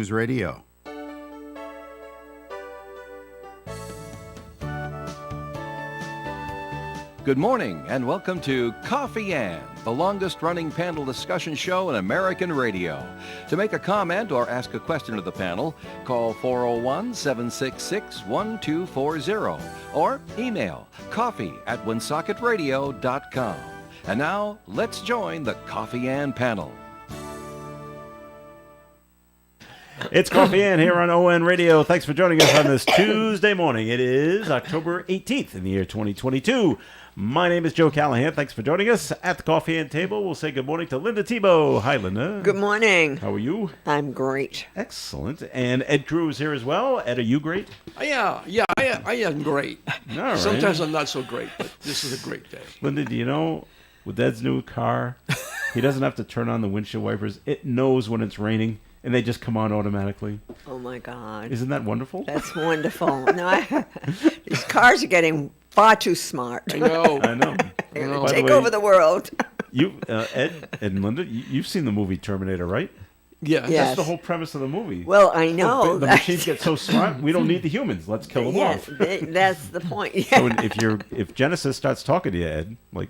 News Radio. Good morning and welcome to Coffee Ann, the longest-running panel discussion show in American radio. To make a comment or ask a question to the panel, call 401-766-1240 or email coffee@woonsocketradio.com. And now, let's join the Coffee Ann panel. It's Coffee Ann here on ON Radio. Thanks for joining us on this Tuesday morning. It is October 18th in the year 2022. My name is Joe Callahan. Thanks for joining us at the Coffee Ann table. We'll say good morning to Linda Tebow. Hi, Linda. Good morning. How are you? I'm great. Excellent. And Ed Cruz here as well. Ed, are you great? I am great. All right. Sometimes I'm not so great, but this is a great day. Linda, do you know, with Ed's new car, he doesn't have to turn on the windshield wipers. It knows when it's raining, and they just come on automatically. Oh, my God. Isn't that wonderful? That's wonderful. No, these cars are getting far too smart. I know. I know. They're going By to the take way, over the world. You, Ed and Linda, you've seen the movie Terminator, right? Yeah. Yeah. That's the whole premise of the movie. Well, I know. The machines get so smart, we don't need the humans. Let's kill them Yes, off. that's the point. Yeah. So if Genesis starts talking to you, Ed, like,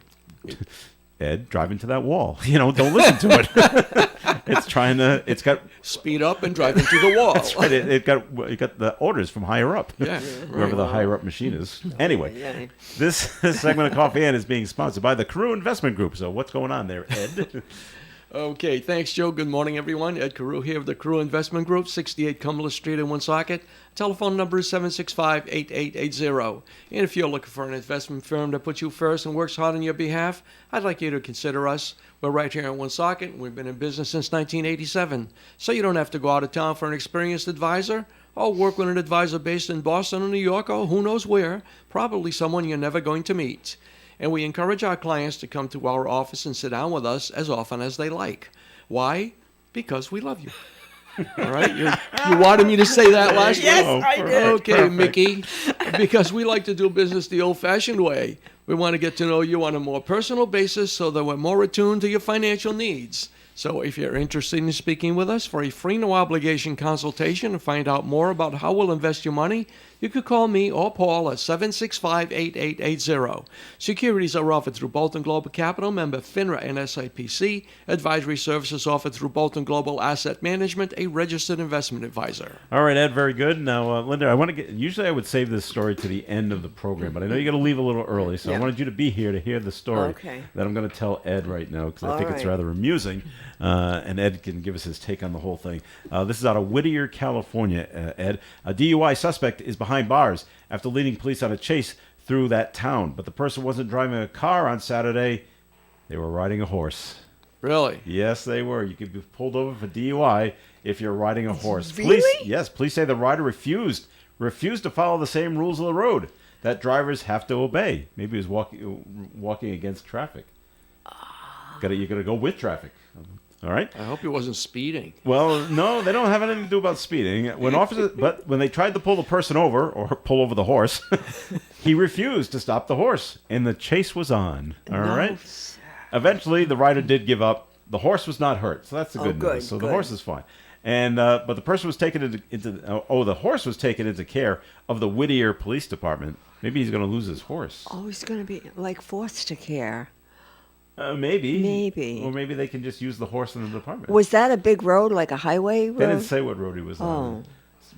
Ed, drive into that wall. Don't listen to it. It's got Speed up and drive into the wall. That's right. It got the orders from higher up. Yeah, Whoever the higher up machine is. Anyway, Yeah. this segment of Coffee Ann is being sponsored by the Carew Investment Group. So what's going on there, Ed? Okay, thanks, Joe. Good morning, everyone. Ed Carew here of the Carew Investment Group, 68 Cumberland Street in Woonsocket. Telephone number is 765-8880. And if you're looking for an investment firm that puts you first and works hard on your behalf, I'd like you to consider us. We're right here in Woonsocket. We've been in business since 1987. So you don't have to go out of town for an experienced advisor or work with an advisor based in Boston or New York or who knows where, probably someone you're never going to meet. And we encourage our clients to come to our office and sit down with us as often as they like. Why? Because we love you. All right? You wanted me to say that last week? Yes, I did. Okay, Perfect. Mickey. Because we like to do business the old-fashioned way. We want to get to know you on a more personal basis so that we're more attuned to your financial needs. So if you're interested in speaking with us for a free no-obligation consultation to find out more about how we'll invest your money, you could call me or Paul at 765-8880. Securities are offered through Bolton Global Capital, member FINRA and SIPC. Advisory services offered through Bolton Global Asset Management, a registered investment advisor. All right, Ed, very good. Now, Linda, usually I would save this story to the end of the program, but I know you got to leave a little early, so I Yeah. wanted you to be here to hear the story Okay. that I'm going to tell Ed right now because I All think it's right. rather amusing, and Ed can give us his take on the whole thing. This is out of Whittier, California, Ed. A DUI suspect is behind bars after leading police on a chase through that town, but the person wasn't driving a car on Saturday. They were riding a horse. Really? Yes, they were. You could be pulled over for DUI if you're riding a horse. Really? Police say the rider refused to follow the same rules of the road that drivers have to obey. Maybe he was walking against traffic. You got to go with traffic. All right. I hope he wasn't speeding. Well, no, they don't have anything to do about speeding. But when they tried to pull the person over or pull over the horse, he refused to stop the horse, and the chase was on. All right. sir. Eventually, the rider did give up. The horse was not hurt, so that's the good good, news. So the good. horse is fine. And but the person was taken the horse was taken into care of the Whittier Police Department. Maybe he's going to lose his horse. Oh, he's going to be like foster care. Maybe. Maybe. Or maybe they can just use the horse in the department. Was that a big road, like a highway road? They didn't say what road he was on.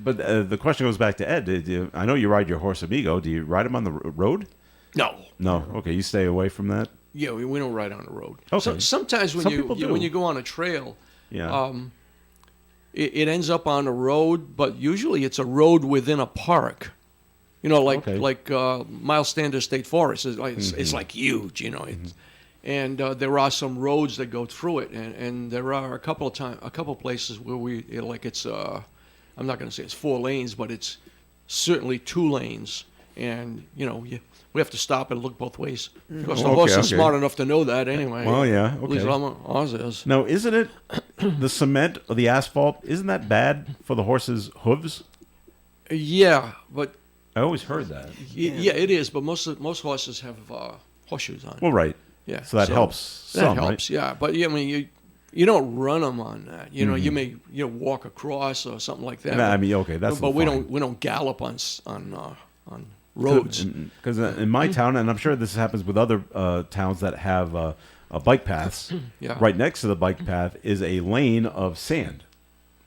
But the question goes back to Ed. I know you ride your horse Amigo. Do you ride him on the road? No. No. Okay, you stay away from that. Yeah, we don't ride on the road. Okay. So, sometimes when Some people do. when you go on a trail, Yeah. it ends up on a road, but usually it's a road within a park. Okay. like Miles Standard State Forest. It's like huge, And there are some roads that go through it, and there are a couple places where I'm not going to say it's 4 lanes, but it's certainly 2 lanes, and we have to stop and look both ways because the horse is smart enough to know that anyway. Well, yeah, At least okay. ours is. Now, isn't it the cement or the asphalt? Isn't that bad for the horse's hooves? Yeah, but I always heard that. yeah, it is. But most horses have horseshoes on. Well, right. Yeah, So that helps. That some, helps. right? Yeah, but I mean, You don't run them on that. You know, you may walk across or something like that. I mean, okay, that's but we fine. don't gallop on roads. Because in my town, and I'm sure this happens with other towns that have bike paths, Yeah. right next to the bike path is a lane of sand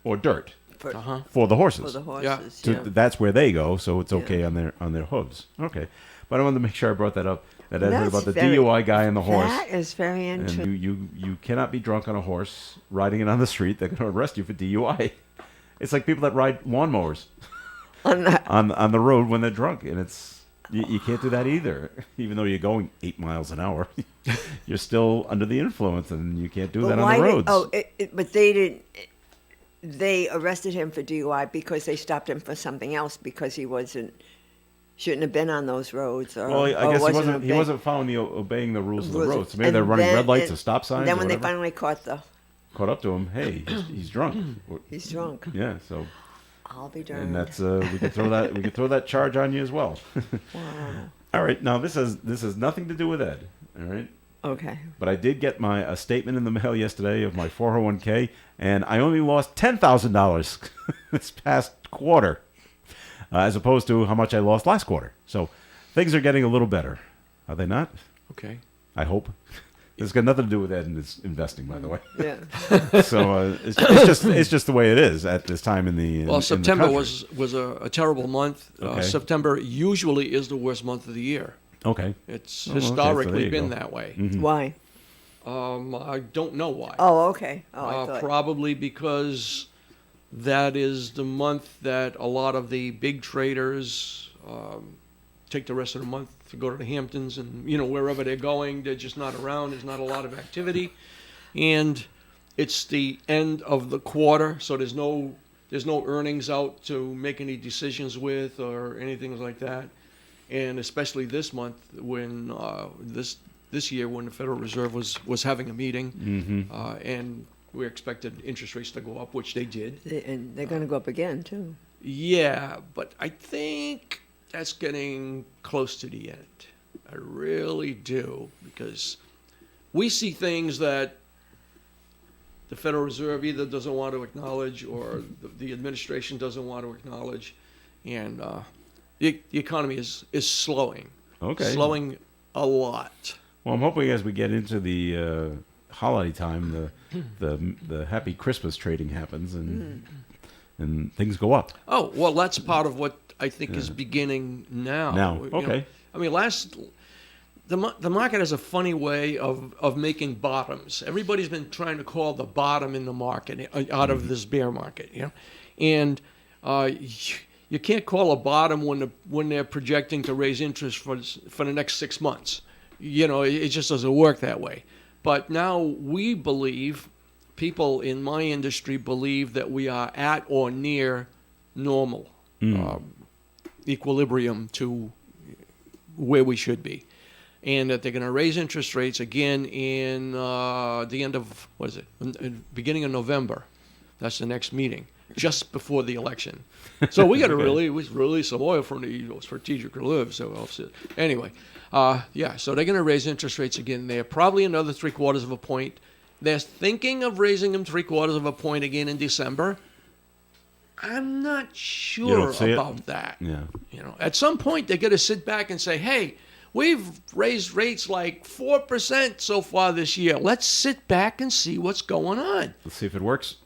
or dirt For, for the horses. for the horses. Yeah. So Yeah. that's where they go, so it's okay on their hooves. Okay, but I wanted to make sure I brought that up. That I heard That's about the very- DUI guy and the horse. That is very And interesting. you cannot be drunk on a horse riding it on the street. They're going to arrest you for DUI. It's like people that ride lawnmowers On that. on the road when they're drunk, and you can't do that either. Even though you're going 8 miles an hour, you're still under the influence, and you can't do that on the roads. But they didn't. They arrested him for DUI because they stopped him for something else because he shouldn't have been on those roads. Or, Well, I or guess he obeying- wasn't following obeying the rules of the rules. road. So maybe And they're running then- red lights and or stop signs. Then or when they whatever. finally Caught up to him, hey, he's drunk. he's drunk. Yeah, so I'll be darned. and that's we could throw that charge on you as well. Wow. All right, now this has nothing to do with Ed. All right. Okay. But I did get a statement in the mail yesterday of my 401k, and I only lost $10,000 this past quarter, as opposed to how much I lost last quarter. So things are getting a little better, are they not? Okay. I hope. It's got nothing to do with Ed and his investing, by the way. Yeah. So it's just the way it is at this time in the. Well, in September the country. was a terrible month. Okay. September usually is the worst month of the year. Okay. It's Oh, okay, so historically there you been go. that way. Why? I don't know why. Oh, okay. Oh, I thought. Probably because that is the month that a lot of the big traders take the rest of the month to go to the Hamptons and wherever they're going. They're just not around. There's not a lot of activity, and it's the end of the quarter, so there's no earnings out to make any decisions with or anything like that. And especially this month, when this year, when the Federal Reserve was having a meeting, and we expected interest rates to go up, which they did. And they're going to go up again, too. Yeah, but I think that's getting close to the end. I really do, because we see things that the Federal Reserve either doesn't want to acknowledge or the administration doesn't want to acknowledge, and the economy is slowing. Okay. Slowing a lot. Well, I'm hoping as we get into the holiday time, the happy Christmas trading happens and things go up. Oh, well, that's part of what I think is beginning now. Now, You know, okay. I mean, the market has a funny way of making bottoms. Everybody's been trying to call the bottom in the market out of this bear market, and you can't call a bottom when they're projecting to raise interest for the next 6 months. It just doesn't work that way. But now we believe, people in my industry believe, that we are at or near normal, equilibrium to where we should be. And that they're going to raise interest rates again in the end of, beginning of November. That's the next meeting, just before the election. So we got to release some oil from the strategic reserve. So anyway, so they're going to raise interest rates again there, probably another 3/4 of a point. They're thinking of raising them 3/4 of a point again in December. I'm not sure about that. Yeah. At some point they got to sit back and say, "Hey, we've raised rates like 4% so far this year. Let's sit back and see what's going on." Let's see if it works.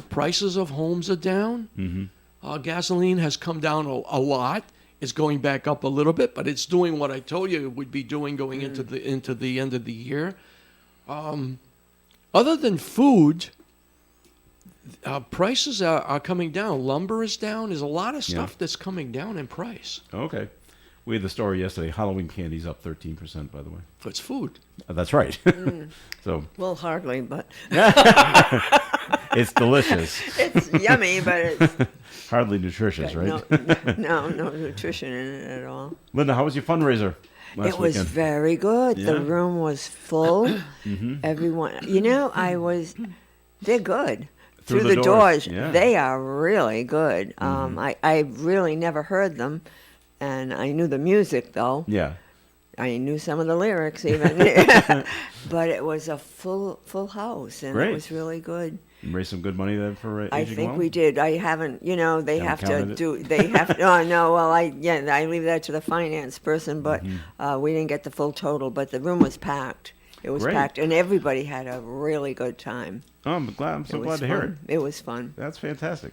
Prices of homes are down. Mm-hmm. Gasoline has come down a lot. It's going back up a little bit, but it's doing what I told you it would be doing going into the end of the year. Other than food, prices are coming down. Lumber is down. There's a lot of stuff that's coming down in price. Okay. We had the story yesterday. Halloween candy's up 13%, by the way. It's food. That's right. So Well, hardly, but it's delicious. it's yummy, but it's Hardly nutritious, right? no nutrition in it at all. Linda, how was your fundraiser last It was weekend? very good. Yeah? The room was full. Everyone, they're good. Through Through the the doors, doors, yeah. they are really good. I really never heard them, and I knew the music, though. Yeah. I knew some of the lyrics even, but it was a full house, and Great. it was really good. You raised some good money then for I aging think well? we did. I haven't, they Haven't have to counted it? do. They have. Oh no. Well, I leave that to the finance person, but we didn't get the full total. But the room was packed. It was Great. packed, and everybody had a really good time. Oh, I'm glad. I'm so It glad was to hear it. fun. It was fun. That's fantastic.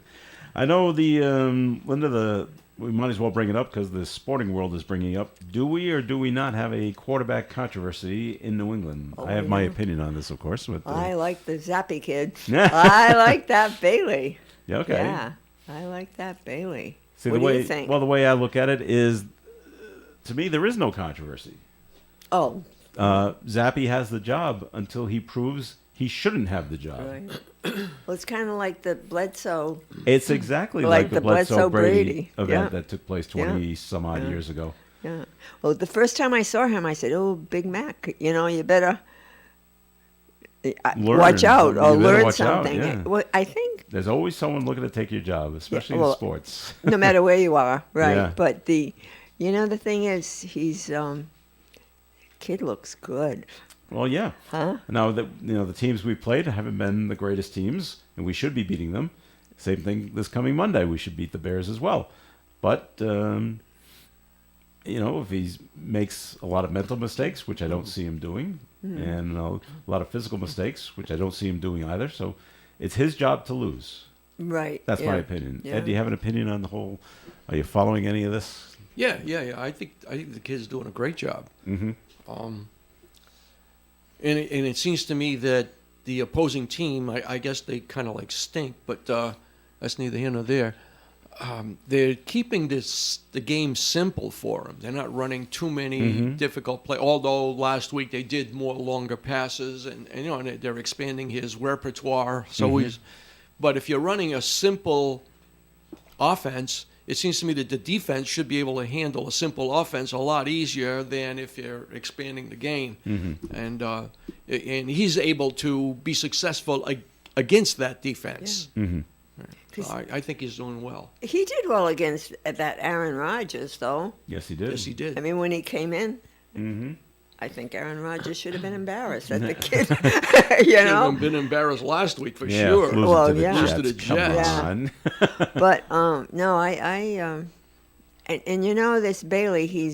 I know Linda, we might as well bring it up because the sporting world is bringing up. Do we or do we not have a quarterback controversy in New England? I have my opinion on this, of course. But, I like the Zappy kid. I like that Bailey. yeah, okay. Yeah, I like that Bailey. See, What the way, do you think? Well, the way I look at it is, to me, there is no controversy. Oh, Zappy has the job until he proves he shouldn't have the job. right. Well, it's kind of like the Bledsoe. It's exactly Like like the the Bledsoe Bledsoe Brady Brady. event Yeah. that took place 20 some odd years ago. Yeah. Well, the first time I saw him, I said, "Oh, Big Mac, you better Learn. watch out You or better learn watch out, something." yeah. Well, I think There's always someone looking to take your job, especially well, in sports. no matter where you are, right? Yeah. But the thing is, he's kid looks good, Well, yeah. huh? Now the teams we played haven't been the greatest teams, and we should be beating them. Same thing this coming Monday. We should beat the Bears as well. But if he makes a lot of mental mistakes, which I don't see him doing, and a lot of physical mistakes, which I don't see him doing either, so it's his job to lose. Right. That's yeah. my opinion. Yeah. Ed, do you have an opinion on the whole? Are you following any of this? Yeah. I think the kid's doing a great job. Mm-hmm. And it seems to me that the opposing team, I guess they kind of like stink, but that's neither here nor there. They're keeping the game simple for him. They're not running too many difficult plays. Although last week they did more longer passes, and they're expanding his repertoire. So but if you're running a simple offense, it seems to me that the defense should be able to handle a simple offense a lot easier than if you're expanding the game. And he's able to be successful against that defense. So I think he's doing well. He did well against that Aaron Rodgers, though. Yes, he did. Yes, he did. I mean, when he came in, I think Aaron Rodgers should have been embarrassed at the kid. Should have been embarrassed last week for Yeah, sure. losing Well, to the yeah. Jets. Lose to the Come Jets. on. But no, and this Bailey, he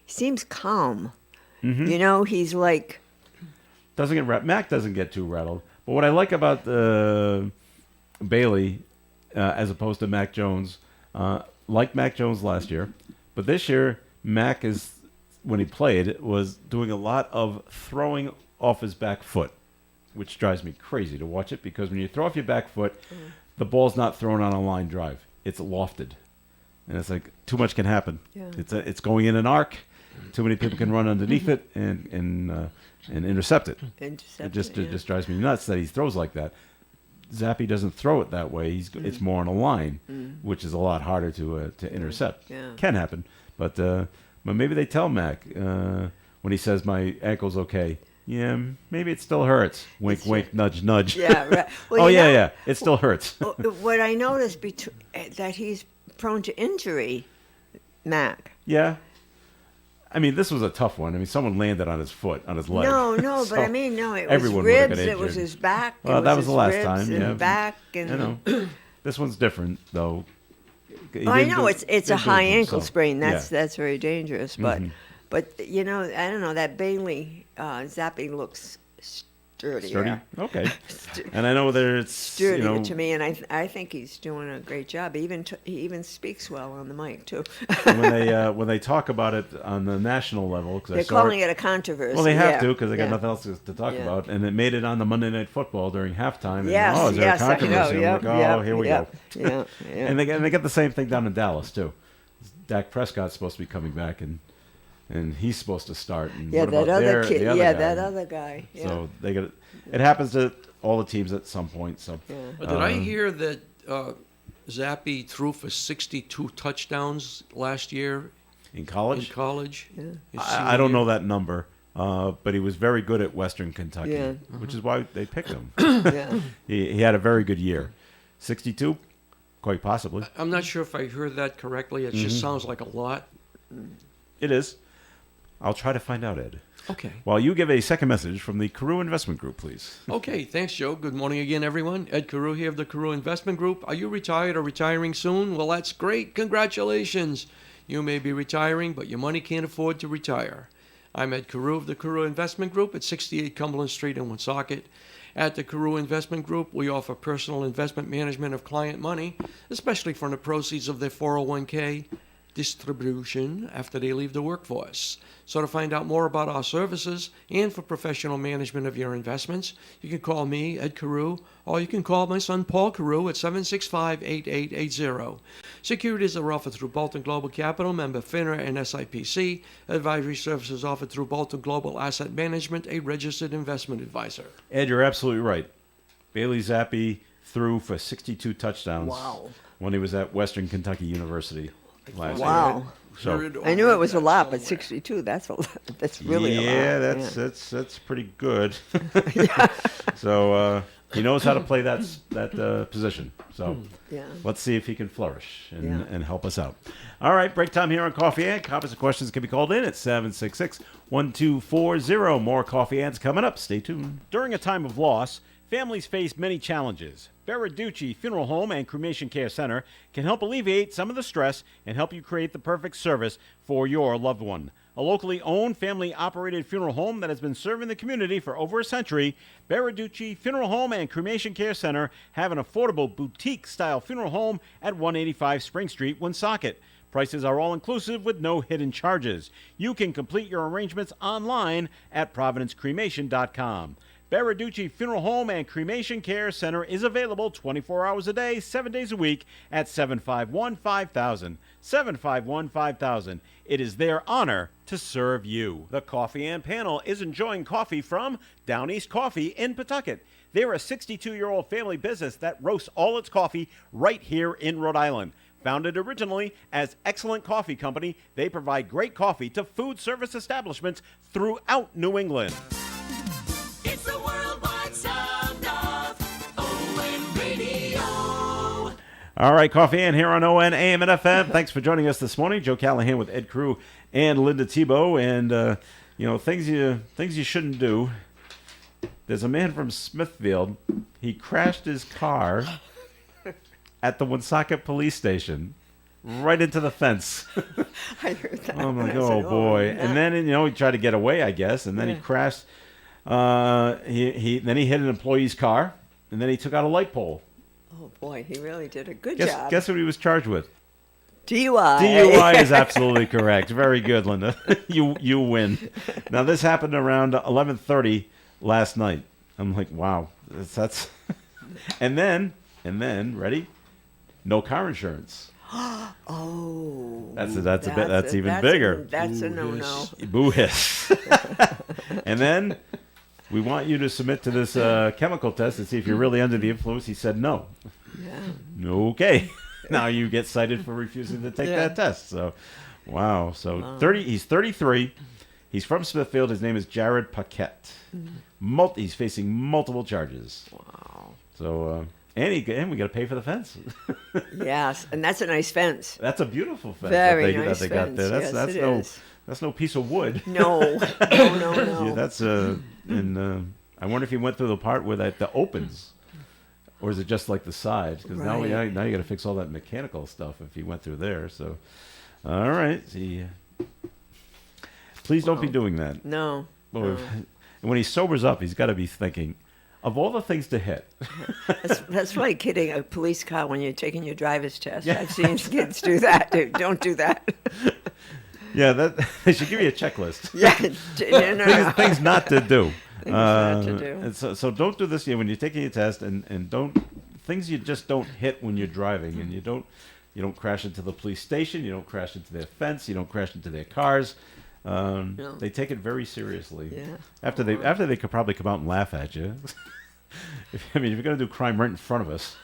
seems calm. He's like, Doesn't get Mac doesn't get too rattled. But what I like about Bailey, as opposed to Mac Jones, like Mac Jones last year, but this year Mac when he played was doing a lot of throwing off his back foot, which drives me crazy to watch it because when you throw off your back foot, the ball's not thrown on a line drive; it's lofted, and it's like too much can happen. Yeah. It's going in an arc. Too many people can run underneath it and intercept it. It just drives me nuts that he throws like that. Zappy doesn't throw it that way. It's more on a line, which is a lot harder to intercept. Yeah. Can happen, but maybe they tell Mac when he says my ankle's okay. Yeah, maybe it still hurts. Wink, wink, nudge, nudge. Yeah, right. Well, Oh you know, yeah, it still hurts. what I noticed that he's prone to injury, Mac. Yeah. I mean, this was a tough one. I mean, someone landed on his foot, on his leg. No, So but I mean, no, it was everyone would have ribs, been it was injured. his back. Well, it that was his the last ribs time, and yeah. back and. You know, this one's different though. He I didn't know do- it's a didn't do high it ankle himself. sprain. That's Yeah. very dangerous. But I don't know, that Bailey Zappy looks sturdy. Sturdy? Okay. And I know there's Sturdy to me, and I think he's doing a great job. He even speaks well on the mic too. when they talk about it on the national level, because They're calling it a controversy. Well, they have yeah. to because they got Yeah. nothing else to talk Yeah. about, and it made it on the Monday Night Football during halftime. And, Yes, is there yes, a I controversy? know. I'm Yep, like, yep, here we yep, go. Yeah, yeah. And they get the same thing down in Dallas too. Dak Prescott's supposed to be coming back, and he's supposed to start. And Yeah, what that about other the kid. other Yeah, guy? that other guy. Yeah. So they got it happens to all the teams at some point. So Yeah. But did I hear that Zappy threw for 62 touchdowns last year in in college, college? Yeah. His I don't senior know that number, but he was very good at Western Kentucky, Yeah. which is why they picked him. Yeah. He had a very good year. 62, quite possibly. I'm not sure if I heard that correctly. It just sounds like a lot. It is. I'll try to find out, Ed. Okay. While you give a second message from the Carew Investment Group, please. Okay, thanks, Joe. Good morning again, everyone. Ed Carew here of the Carew Investment Group. Are you retired or retiring soon? Well, that's great. Congratulations. You may be retiring, but your money can't afford to retire. I'm Ed Carew of the Carew Investment Group at 68 Cumberland Street in Woonsocket. At the Carew Investment Group, we offer personal investment management of client money, especially from the proceeds of their 401k distribution after they leave the workforce. So to find out more about our services and for professional management of your investments, you can call me, Ed Carew, or you can call my son, Paul Carew, at 765-8880. Securities are offered through Bolton Global Capital, member FINRA and SIPC. Advisory services offered through Bolton Global Asset Management, a registered investment advisor. Ed, you're absolutely right. Bailey Zappi threw for 62 touchdowns when he was at Western Kentucky University last year. Wow. So, I knew it was a lot, but 62, that's a lot. That's really a lot. Yeah, that's pretty good. So he knows how to play that position. So let's see if he can flourish and help us out. All right, break time here on Coffee Ant. Comments and questions can be called in at 766-1240. More Coffee Ants coming up. Stay tuned. During a time of loss, families face many challenges. Baraducci Funeral Home and Cremation Care Center can help alleviate some of the stress and help you create the perfect service for your loved one. A locally owned, family-operated funeral home that has been serving the community for over a century, Baraducci Funeral Home and Cremation Care Center have an affordable boutique-style funeral home at 185 Spring Street, Woonsocket. Prices are all-inclusive with no hidden charges. You can complete your arrangements online at providencecremation.com. Baraducci Funeral Home and Cremation Care Center is available 24 hours a day, 7 days a week at 751-5000. 751-5000. It is their honor to serve you. The Coffee and Panel is enjoying coffee from Down East Coffee in Pawtucket. They're a 62-year-old family business that roasts all its coffee right here in Rhode Island. Founded originally as Excellent Coffee Company, they provide great coffee to food service establishments throughout New England. It's the worldwide sound of ON Radio. All right, Coffee Ant here on ON, AM, and FM. Thanks for joining us this morning. Joe Callahan with Ed Carew and Linda Tebow. And, things you shouldn't do. There's a man from Smithfield. He crashed his car at the Woonsocket police station right into the fence. I heard that. I'm like, I said, oh, boy. no. And then, he tried to get away, I guess. And then he crashed. He hit an employee's car, and then he took out a light pole. Oh, boy, he really did a good job. Guess what he was charged with? DUI. DUI is absolutely correct. Very good, Linda. You win. Now, this happened around 11:30 last night. I'm like, wow, that's. And then, ready? No car insurance. Oh. That's even bigger. That's a no-no. Boo hiss. And then we want you to submit to this chemical test to see if you're really under the influence. He said no. Yeah. Okay. Now you get cited for refusing to take that test. So, wow. So he's 33. He's from Smithfield. His name is Jared Paquette. He's facing multiple charges. Wow. So, and we got to pay for the fence. Yes, and that's a nice fence. That's a beautiful fence Very that nice they got there. fence. Yes, That's no piece of wood. No. Yeah, that's and I wonder if he went through the part where that opens, or is it just like the sides? Because now you got to fix all that mechanical stuff if he went through there. So, all right. See, please don't be doing that. No. Well, when he sobers up, he's got to be thinking of all the things to hit. That's like hitting a police car when you're taking your driver's test. I've seen kids do that. Don't do that. Yeah, they should give you a checklist. Yeah, no. Things not to do. Things not to do. And so don't do this when you're taking your test, and don't things you just don't hit when you're driving, and you don't crash into the police station, you don't crash into their fence, you don't crash into their cars. No. They take it very seriously. Yeah. After they could probably come out and laugh at you. If you're going to do crime right in front of us,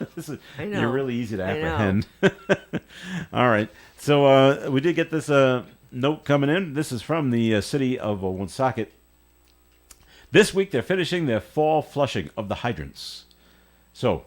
I know. you're really easy to apprehend. All right. So we did get this note coming in. This is from the city of Woonsocket. This week they're finishing their fall flushing of the hydrants. So,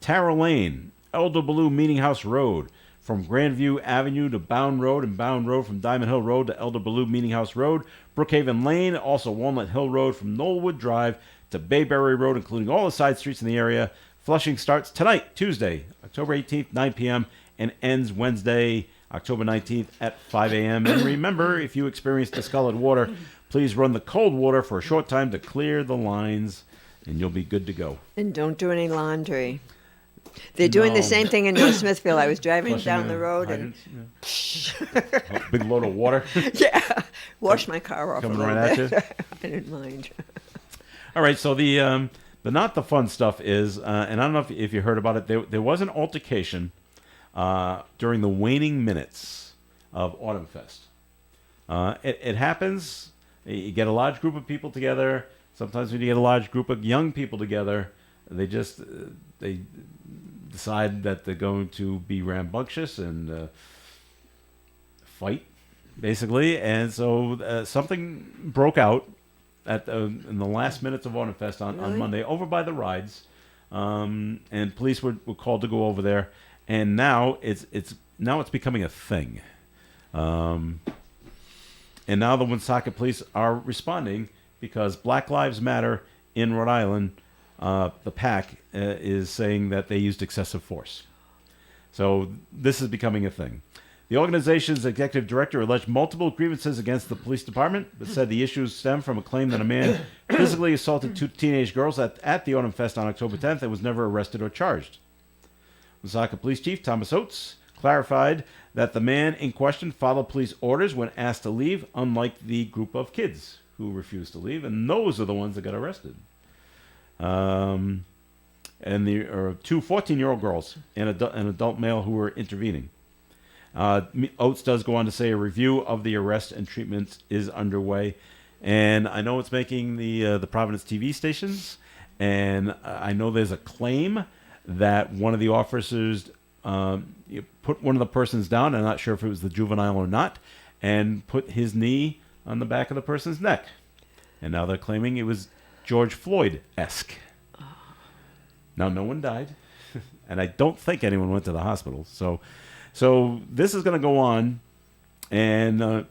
Tara Lane, Elder Baloo Meeting House Road, from Grandview Avenue to Bound Road, and Bound Road from Diamond Hill Road to Elder Baloo Meeting House Road, Brookhaven Lane, also Walnut Hill Road from Knollwood Drive to Bayberry Road, including all the side streets in the area. Flushing starts tonight, Tuesday, October 18th, 9 p.m., and ends Wednesday, October 19th at 5 a.m. And remember, if you experience discolored water, please run the cold water for a short time to clear the lines, and you'll be good to go. And don't do any laundry. They're doing No. the same thing in North Smithfield. I was driving Flushing down the road and hydrants, big load of water yeah, wash my car off coming a little right bit. at you. I didn't mind. All right, so the not the fun stuff is, and I don't know if you heard about it. There was an altercation during the waning minutes of Autumn Fest. It happens. You get a large group of people together. Sometimes when you get a large group of young people together, they decide that they're going to be rambunctious and fight, basically. And so something broke out in the last minutes of Autumn Fest on Monday over by the rides, and police were called to go over there. And now it's becoming a thing. And now the Woonsocket police are responding because Black Lives Matter in Rhode Island, the PAC, is saying that they used excessive force. So this is becoming a thing. The organization's executive director alleged multiple grievances against the police department, but said the issues stem from a claim that a man physically assaulted 2 teenage girls at the Autumn Fest on October 10th and was never arrested or charged. Woonsocket Police Chief Thomas Oates clarified that the man in question followed police orders when asked to leave, unlike the group of kids who refused to leave, and those are the ones that got arrested. And there are 2 14-year-old girls and an adult male who were intervening. Oates does go on to say a review of the arrest and treatment is underway, and I know it's making the Providence TV stations, and I know there's a claim that one of the officers put one of the persons down. I'm not sure if it was the juvenile or not, and put his knee on the back of the person's neck, and now they're claiming it was George Floyd-esque. Now, no one died, and I don't think anyone went to the hospital. So this is going to go on, and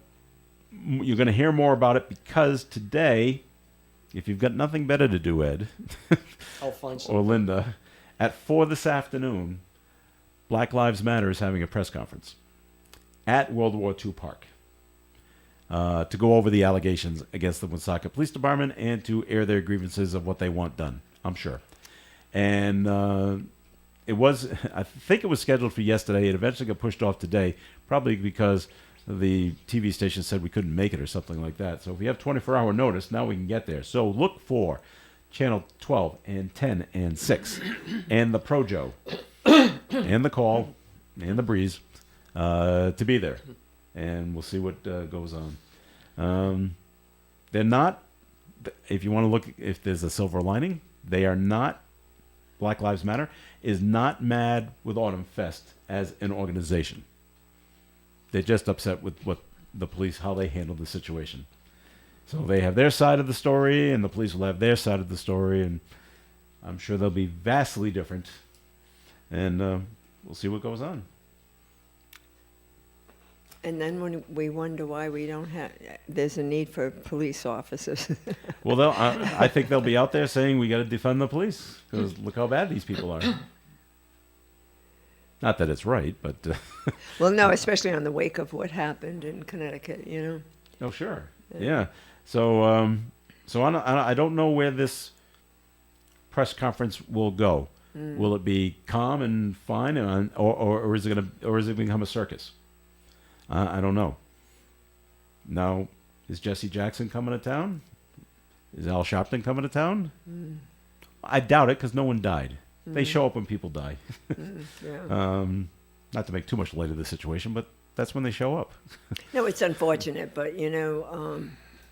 you're going to hear more about it because today, if you've got nothing better to do, Ed, I'll find some. or Linda, at 4 this afternoon, Black Lives Matter is having a press conference at World War II Park to go over the allegations against the Woonsocket Police Department and to air their grievances of what they want done, I'm sure. And I think it was scheduled for yesterday. It eventually got pushed off today, probably because the TV station said we couldn't make it or something like that. So if you have 24-hour notice, now we can get there. So look for Channel 12 and 10 and 6 and the Projo and the Call and the Breeze to be there. And we'll see what goes on. They're not, if you want to look, if there's a silver lining, they are not, Black Lives Matter is not mad with Autumn Fest as an organization. They're just upset with what the police, how they handled the situation. So they have their side of the story, and the police will have their side of the story, and I'm sure they'll be vastly different. And we'll see what goes on. And then when we wonder why we don't have, there's a need for police officers. Well, I think they'll be out there saying we got to defend the police because look how bad these people are. Not that it's right, but Well, no, especially on the wake of what happened in Connecticut, you know. oh sure, yeah. So I don't know where this press conference will go. Will it be calm and fine, or is it become a circus? I don't know. Now, is Jesse Jackson coming to town? Is Al Sharpton coming to town? I doubt it because no one died. They show up when people die. Yeah. Not to make too much light of the situation, but that's when they show up. No, it's unfortunate, but you know.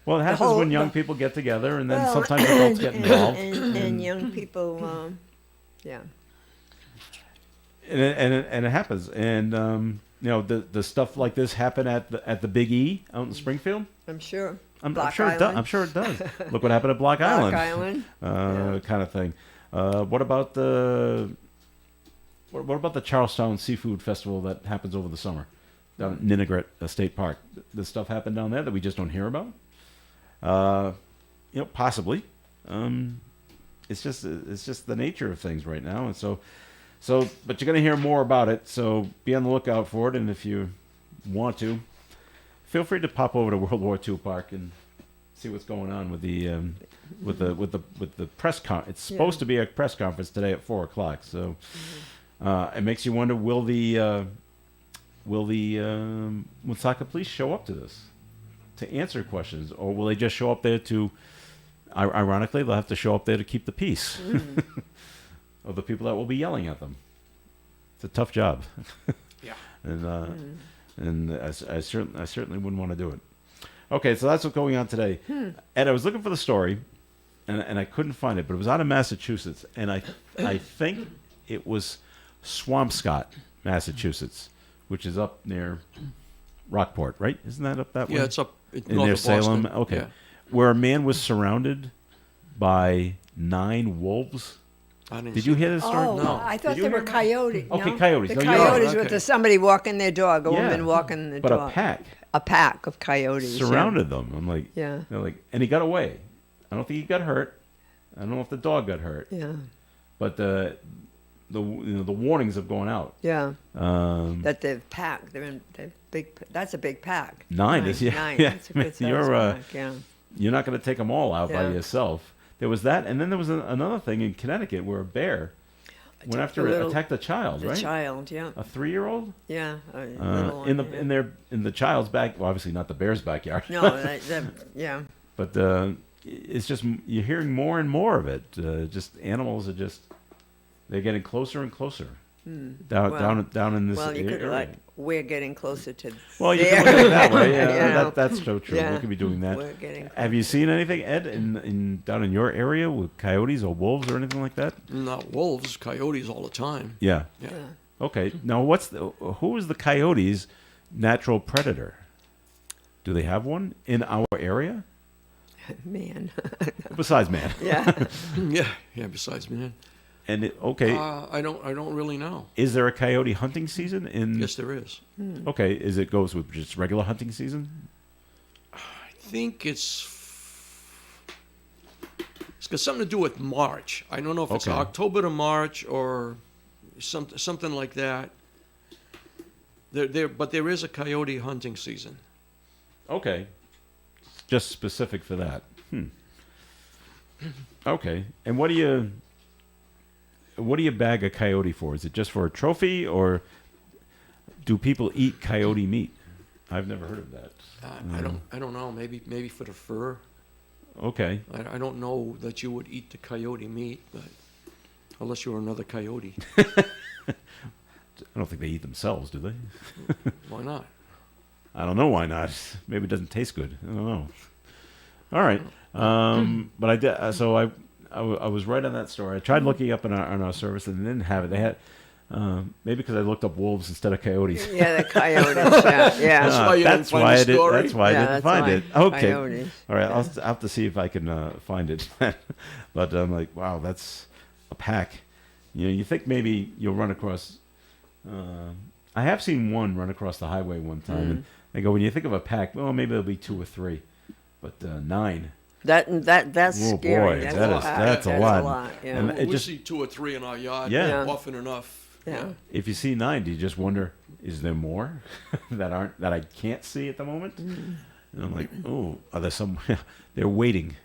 Well, it happens whole- when young people get together, and then Well, sometimes adults get involved. and young people, yeah. And it happens. And the stuff like this happen at the Big E out in Springfield. I'm sure. I'm Block sure it does. Island. I'm sure it does. Look what happened at Block Island. Block Island. Kind of thing. What about the What about the Charlestown Seafood Festival that happens over the summer down at Ninigret State Park? Does stuff happen down there that we just don't hear about? Possibly. It's just the nature of things right now, and so but you're going to hear more about it. So be on the lookout for it, and if you want to, feel free to pop over to World War II Park and see what's going on with the press con. It's supposed to be a press conference today at 4:00. So it makes you wonder: will the Woonsocket police show up to this to answer questions, or will they just show up there to? Ironically, they'll have to show up there to keep the peace of the people that will be yelling at them. It's a tough job. Yeah. And I certainly wouldn't want to do it. Okay, so that's what's going on today. Ed, I was looking for the story, and I couldn't find it, but it was out of Massachusetts, and I think it was Swampscott, Massachusetts, which is up near Rockport, right? Isn't that up that way? Yeah, it's up in north near of Boston. Salem. Okay, Yeah. where a man was surrounded by 9 wolves. Did you hear this story? Oh, No. I thought Did they you were hear about- coyotes. Okay, no? coyotes. The No, you're right. coyotes Okay. with somebody walking their dog, a Yeah. woman walking the But dog. a pack A pack of coyotes. surrounded them. I'm like, Yeah. they're like, and he got away. I don't think he got hurt. I don't know if the dog got hurt. Yeah. But the warnings have gone out. Yeah. Um, That they've packed. They're big. That's a big pack. 9 is yeah. Nine. Yeah. That's a good size You're pack. Yeah. you're not going to take them all out by Yeah. yourself. There was that, and then there was another thing in Connecticut where a bear went after attacked a child, The right? child. Yeah. A 3-year-old Yeah. A little in one, in the child's back. Well, obviously not the bear's backyard. No. Yeah. But it's just you're hearing more and more of it. Just animals are they're getting closer and closer down in this Well, you could area. we're getting closer to. Well, you there. can look at it that way. Yeah, You know? that's so true. Yeah. We could be doing that. We're getting. Have you seen anything, Ed, in down in your area with coyotes or wolves or anything like that? Not wolves, coyotes all the time. Yeah. Yeah. Yeah. Okay. Now, who is the coyote's natural predator? Do they have one in our area Man. besides man? Yeah. Yeah. Besides, man, And I don't really know. is there a coyote hunting season in? Yes, there is. Okay, it goes with just regular hunting season? I think it's got something to do with March. I don't know if it's Okay. October to March or something like that. But there is a coyote hunting season. Okay. Just specific for that. Okay. And what do you bag a coyote for? Is it just for a trophy, or do people eat coyote meat? I've never heard of that. I don't know. Maybe for the fur. Okay. I don't know that you would eat the coyote meat, but unless you were another coyote, I don't think they eat themselves, do they? why not? I don't know why not. Maybe it doesn't taste good. I don't know. All right. But I did. So I was right on that story. I tried looking up on our service and they didn't have it. They had maybe because I looked up wolves instead of coyotes. Yeah, the coyotes. Yeah. That's why you didn't That's find why the I did. story? That's why I Yeah, didn't that's find why. it. Okay. Coyotes. All right. I'll have to see if I can find it. But I'm like, wow, that's a pack. You think maybe you'll run across. I have seen one run across the highway one time, and I go, when you think of a pack, well, maybe there'll be 2 or 3, but 9. That's Oh, scary. boy, That's a a lot. lot. Yeah. And it we just- see 2 or 3 in our yard Yeah. often enough. Yeah. If you see 9, do you just wonder, is there more that I can't see at the moment? And I'm like, oh, are there some? They're waiting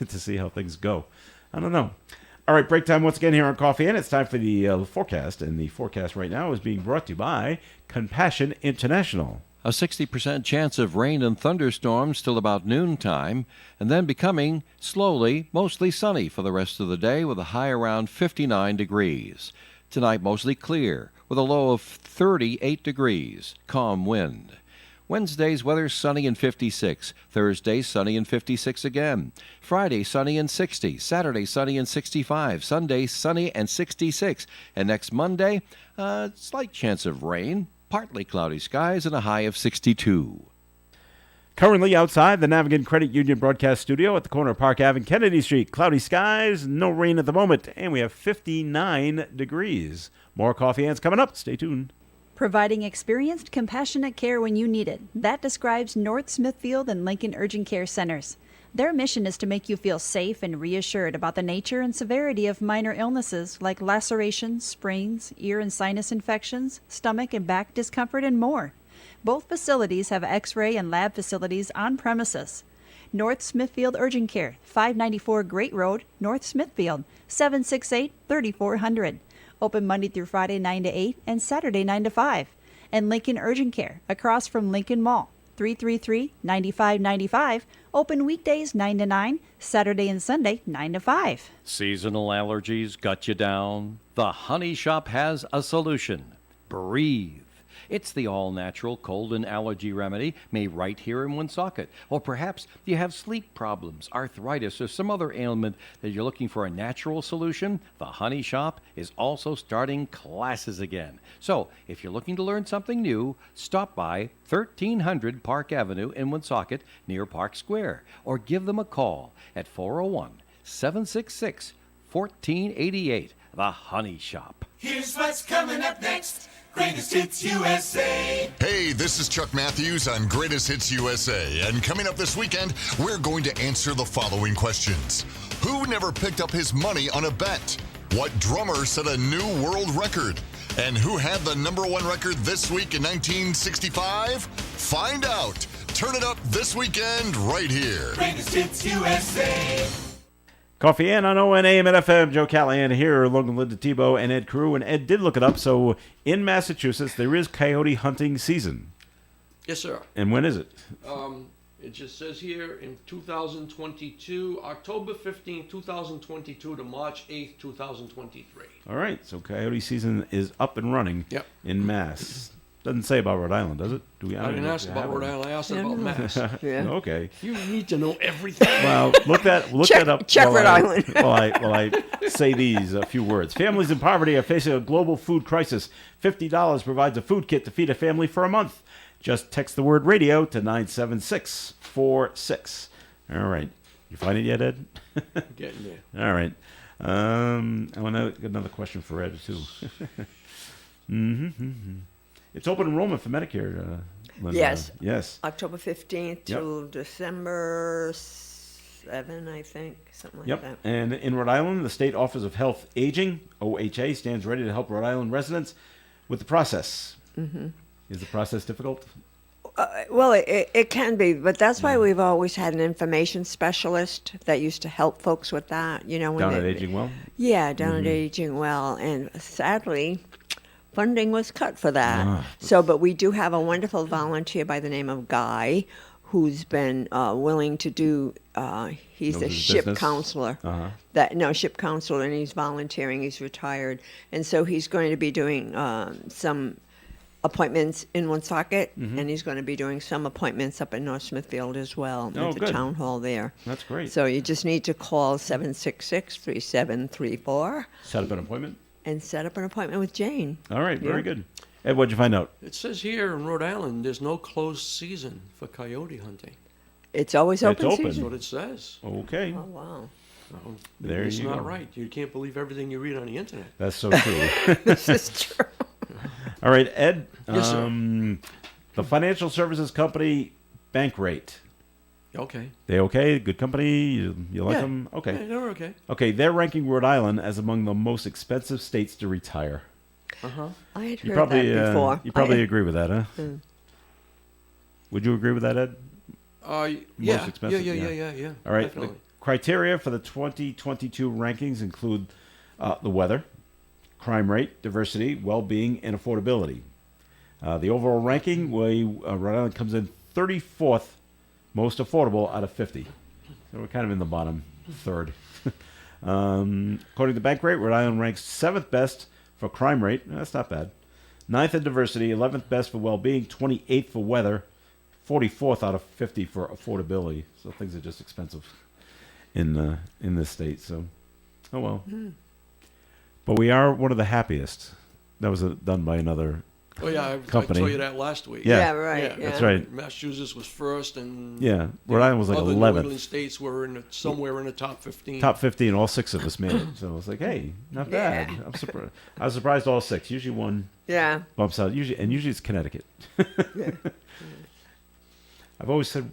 to see how things go. I don't know. All right, break time once again here on Coffee In. It's time for the forecast, and the forecast right now is being brought to you by Compassion International. A 60% chance of rain and thunderstorms till about noontime, and then becoming slowly mostly sunny for the rest of the day with a high around 59 degrees. Tonight mostly clear with a low of 38 degrees, calm wind. Wednesday's weather sunny and 56. Thursday sunny and 56 again. Friday sunny and 60. Saturday sunny and 65. Sunday sunny and 66. And next Monday, slight chance of rain, partly cloudy skies, and a high of 62. Currently outside the Navigant Credit Union broadcast studio at the corner of Park Ave and Kennedy Street. Cloudy skies, no rain at the moment, and we have 59 degrees. More Coffee Ants coming up. Stay tuned. Providing experienced, compassionate care when you need it. That describes North Smithfield and Lincoln Urgent Care Centers. Their mission is to make you feel safe and reassured about the nature and severity of minor illnesses like lacerations, sprains, ear and sinus infections, stomach and back discomfort, and more. Both facilities have X-ray and lab facilities on premises. North Smithfield Urgent Care, 594 Great Road, North Smithfield, 768-3400. Open Monday through Friday 9 to 8 and Saturday 9 to 5. And Lincoln Urgent Care, across from Lincoln Mall, 333-9595. Open weekdays 9 to 9, Saturday and Sunday 9 to 5. Seasonal allergies got you down? The Honey Shop has a solution. Breathe. It's the all-natural cold and allergy remedy made right here in Woonsocket. Or perhaps you have sleep problems, arthritis, or some other ailment that you're looking for a natural solution. The Honey Shop is also starting classes again. So if you're looking to learn something new, stop by 1300 Park Avenue in Woonsocket near Park Square, or give them a call at 401-766-1488. The Honey Shop. Here's what's coming up next. Greatest Hits USA. Hey, this is Chuck Matthews on Greatest Hits USA. And coming up this weekend, we're going to answer the following questions. Who never picked up his money on a bet? What drummer set a new world record? And who had the #1 record this week in 1965? Find out. Turn it up this weekend right here. Greatest Hits USA. Coffee and on ONAM and FM. Joe Callahan here, along with Linda Tebow and Ed Carew. And Ed did look it up. So in Massachusetts, there is coyote hunting season. Yes, sir. And when is it? It just says here in 2022, October 15th, 2022 to March 8th, 2023. All right. So coyote season is up and running Yep. in Mass. Doesn't say about Rhode Island, does it? Do we? I didn't ask about Rhode Island. I asked about Mass. Yeah. Okay. You need to know everything. Well, look that up. check while Rhode I- Island. while I say these a few words. Families in poverty are facing a global food crisis. $50 provides a food kit to feed a family for a month. Just text the word radio to 97646. All right. You find it yet, Ed? Getting there. All right. I want to get another question for Ed too. It's open enrollment for Medicare. Linda. Yes. Yes. October 15th to December 7, I think, something like Yep. that. And in Rhode Island, the State Office of Health Aging, OHA, stands ready to help Rhode Island residents with the process. Mm-hmm. Is the process difficult? Well, it can be, but that's why we've always had an information specialist that used to help folks with that. You know, when Down at they- Aging Well? Yeah, down at Aging Well, and sadly, funding was cut for that. So, but we do have a wonderful volunteer by the name of Guy, who's been willing to do. He's Knows a his ship business? counselor. Ship counselor, and he's volunteering. He's retired, and so he's going to be doing some appointments in Woonsocket, and he's going to be doing some appointments up in North Smithfield as well Oh, at the good. town hall there. That's great. So you just need to call 766-3734 Set up an appointment? and set up an appointment with Jane. All right, very Yeah. good. Ed, what'd you find out? It says here in Rhode Island, there's no closed season for coyote hunting. It's always It's open open. That's season. what it says. Okay. Oh, wow. So, There it's you not go. right. You can't believe everything you read on the internet. That's so true. This is true. All right, Ed. Yes, sir. The financial services company Bankrate. Okay. They okay? Good company? You like Yeah. them? Okay. Yeah, they're okay. Okay, they're ranking Rhode Island as among the most expensive states to retire. I had You heard probably that before. you probably agree with that, huh? Would you agree with that, Ed? Yeah. expensive, Yeah. yeah. All right. The Definitely. criteria for the 2022 rankings include the weather, crime rate, diversity, well-being, and affordability. The overall ranking, Rhode Island comes in 34th most affordable out of 50. So we're kind of in the bottom third. According to Bankrate, Rhode Island ranks 7th best for crime rate. That's not bad. 9th in diversity, 11th best for well-being, 28th for weather, 44th out of 50 for affordability. So things are just expensive in this state. So, oh well. But we are one of the happiest. That was done by another Oh yeah, I company. told you that last week. Yeah. Yeah, right. Yeah. That's right. Massachusetts was first, and Yeah, Rhode Island was like other 11th. New England states were somewhere in the top 15. Top 15, all 6 of us made it. So I was like, hey, not bad. Yeah. I'm surprised. I was surprised all 6. Usually one Yeah. bumps out. Usually it's Connecticut. Yeah. I've always said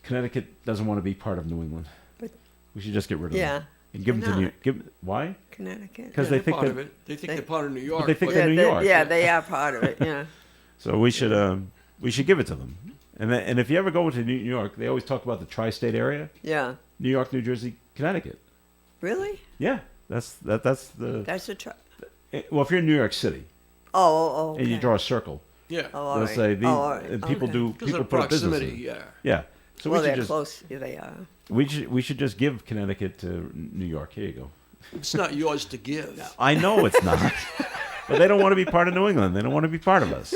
Connecticut doesn't want to be part of New England. But We should just get rid of Yeah. them and give them to Why New. not? Why? Connecticut. 'Cause Yeah, they they're think part that- of it. They think they're part of New York. they think but- they're New York. Yeah, they are part of it. Yeah. So we should give it to them. And if you ever go to New York, they always talk about the tri-state area: Yeah. New York, New Jersey, Connecticut. Really? Yeah, that's the. That's a try. Well, if you're in New York City Oh. and you Okay. draw a circle, Yeah, Oh, all they'll right. say these. Oh, all right. And people Okay. do. because People of put proximity. businesses. Yeah. Yeah. So Well, we should they're just close. Yeah, they are. we should just give Connecticut to New York. Here you go. It's not yours to give. I know it's not, but they don't want to be part of New England. They don't want to be part of us.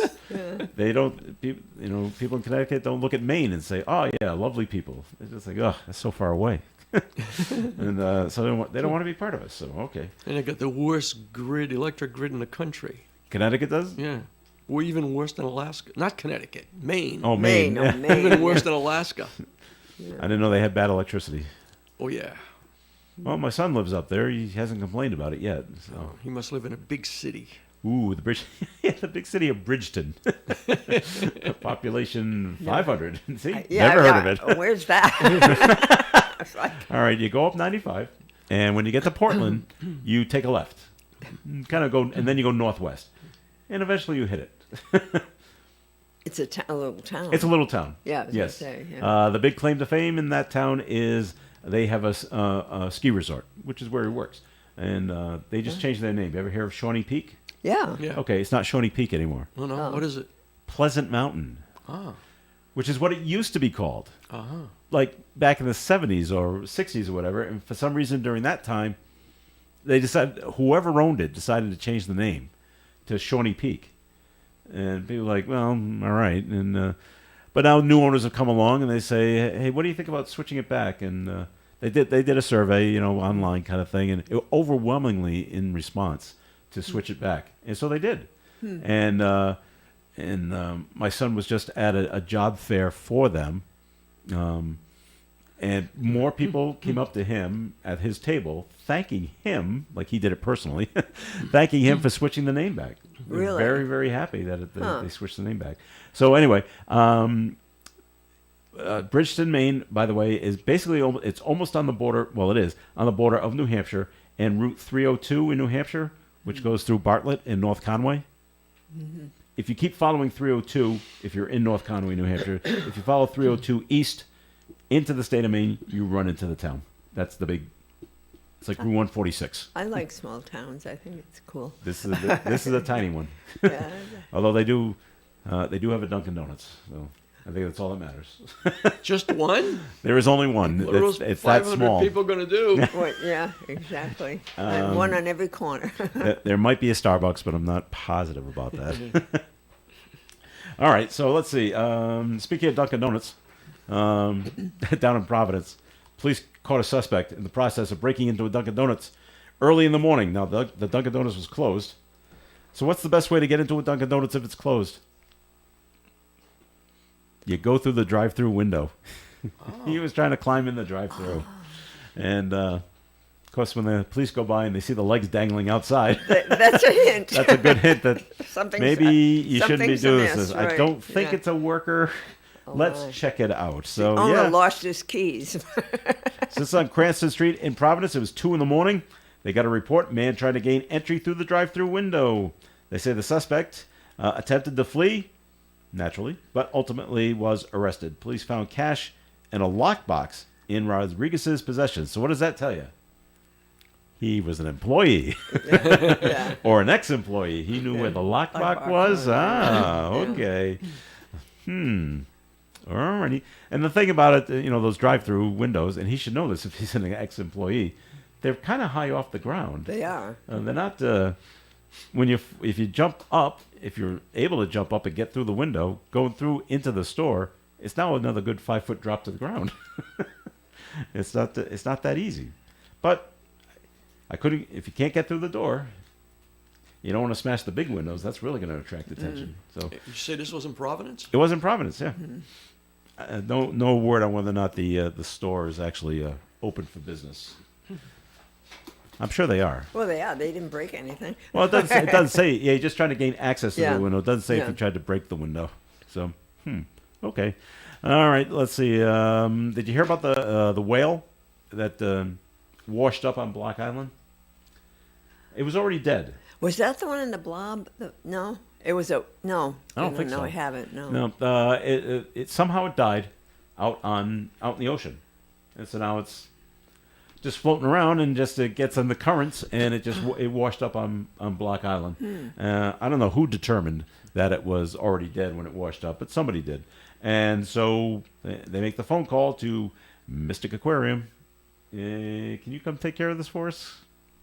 They don't. People in Connecticut don't look at Maine and say, "Oh yeah, lovely people." It's just like, "Oh, that's so far away," and so they don't want to be part of us. So okay, And they got the worst electric grid in the country. Connecticut does. Yeah. We're even worse than Alaska. Not Connecticut, Maine. Oh, Maine. Maine. Oh, Maine. Even worse than Alaska. I didn't know they had bad electricity. Oh, yeah. Well, my son lives up there. He hasn't complained about it yet. So. He must live in a big city. Ooh, the big city of Bridgeton. Population 500. See, Yeah, never yeah. heard of it. Where's that? It's like, All right, you go up 95, and when you get to Portland, you take a left. Kind of go, and then you go northwest, and eventually you hit it. it's a little town. It's a little town. Yeah, I was yes. gonna say, yeah. The big claim to fame in that town is they have a ski resort, which is where he works, and they just changed their name. You ever hear of Shawnee Peak? Yeah. Yeah. Okay, it's not Shawnee Peak anymore. Oh, no. What is it? Pleasant Mountain, Ah. which is what it used to be called. Uh-huh. Like back in the 70s or 60s or whatever, and for some reason during that time, they decided, whoever owned it decided to change the name to Shawnee Peak. And people were like, well, all right. And but now new owners have come along and they say, hey, what do you think about switching it back? And they did a survey, online kind of thing, and it, overwhelmingly in response to switch it back. And so they did. And my son was just at a job fair for them. And more people came up to him at his table, thanking him, like he did it personally, thanking him for switching the name back. They were Really? very, very happy that they switched the name back. So anyway, Bridgeton, Maine, by the way, is basically, it's almost on the border, well, it is, on the border of New Hampshire and Route 302 in New Hampshire, which goes through Bartlett and North Conway. If you keep following 302, if you're in North Conway, New Hampshire, if you follow 302 east into the state of Maine, you run into the town. That's the big. It's like Route 146. I like small towns. I think it's cool. This is a tiny one. Yeah. Although they do have a Dunkin' Donuts, so I think that's all that matters. Just one? There is only one. What are those It's that 500 small. people going to do? Yeah, exactly. And one on every corner. There might be a Starbucks, but I'm not positive about that. All right, so let's see. Speaking of Dunkin' Donuts, down in Providence, police caught a suspect in the process of breaking into a Dunkin' Donuts early in the morning. Now, the Dunkin' Donuts was closed. So what's the best way to get into a Dunkin' Donuts if it's closed? You go through the drive-through window. He was trying to climb in the drive-through. And, of course, when the police go by and they see the legs dangling outside, That's a hint. that's a good hint that Something's- maybe you shouldn't be something's doing amiss, this. I right, don't think yeah. it's a worker. Let's my. check it out. So, Owner yeah. lost his keys. So it's on Cranston Street in Providence. It was 2 a.m. They got a report. Man trying to gain entry through the drive-through window. They say the suspect attempted to flee, naturally, but ultimately was arrested. Police found cash and a lockbox in Rodriguez's possession. So what does that tell you? He was an employee Yeah. or an ex-employee. He knew where the lockbox Lockbox was. was, Ah, yeah. okay. Alrighty. And the thing about it, those drive-through windows, and he should know this if he's an ex-employee, they're kind of high off the ground. They are. They're not. If you jump up, if you're able to jump up and get through the window, going through into the store, it's now another good 5-foot drop to the ground. It's not that easy. But I couldn't. If you can't get through the door, You don't want to smash the big windows. That's really going to attract attention. So You say this was in Providence? it was in Providence, yeah. No word on whether or not the store is actually open for business. I'm sure they are. Well, they are. They didn't break anything. Well, it doesn't say. Yeah, you're just trying to gain access to Yeah. the window. It doesn't say if Yeah. you tried to break the window. So, okay. All right. Let's see. Did you hear about the whale that washed up on Block Island? It was already dead. Was that the one in the blob? No, it was a no. I don't think no, so. I haven't. No. No. It somehow it died out in the ocean, and so now it's just floating around, and just it gets in the currents, and it washed up on Block Island. I don't know who determined that it was already dead when it washed up, but somebody did. And so they make the phone call to Mystic Aquarium. Can you come take care of this for us?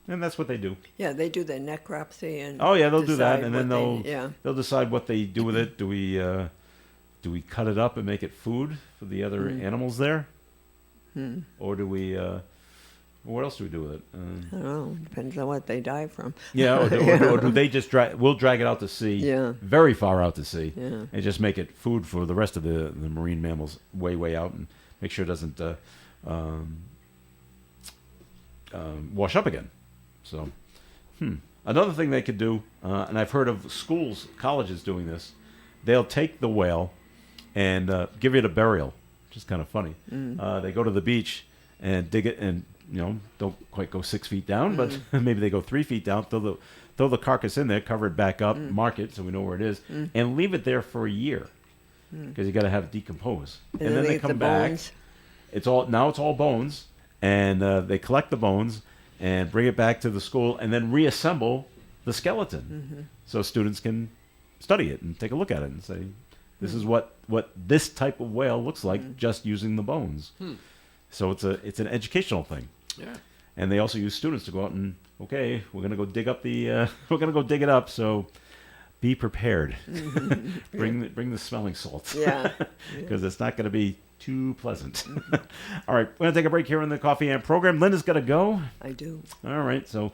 And that's what they do. Yeah, they do the necropsy and. Oh yeah, they'll do that, decide and then what they'll decide what they do with it. Do we cut it up and make it food for the other animals there, or do we? What else do we do with it? I don't know. Depends on what they die from. Yeah, or do they just we'll drag it out to sea, Yeah. very far out to sea, Yeah. and just make it food for the rest of the marine mammals way out, and make sure it doesn't wash up again. So, another thing they could do, and I've heard of schools, colleges doing this, they'll take the whale and give it a burial, which is kind of funny. They go to the beach and dig it, and don't quite go 6 feet down, but maybe they go 3 feet down, throw the carcass in there, cover it back up, mark it so we know where it is, and leave it there for a year, because you got to have it decompose. And then they eat come the back. bones. It's all bones, and they collect the bones and bring it back to the school, and then reassemble the skeleton, so students can study it and take a look at it and say, "This is what this type of whale looks like just using the bones." So it's an educational thing. Yeah. And they also use students to go out and we're gonna go dig up we're gonna go dig it up. So be prepared. Bring the smelling salts. Yeah. Because it's not going to be too pleasant. All right, we're going to take a break here on the Coffee Amp program. Linda's got to go. I do. All right, so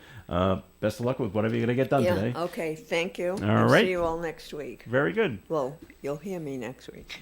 best of luck with whatever you're going to get done Yeah. today. Okay. Thank you. All right. See you all next week. Very good. Well, you'll hear me next week.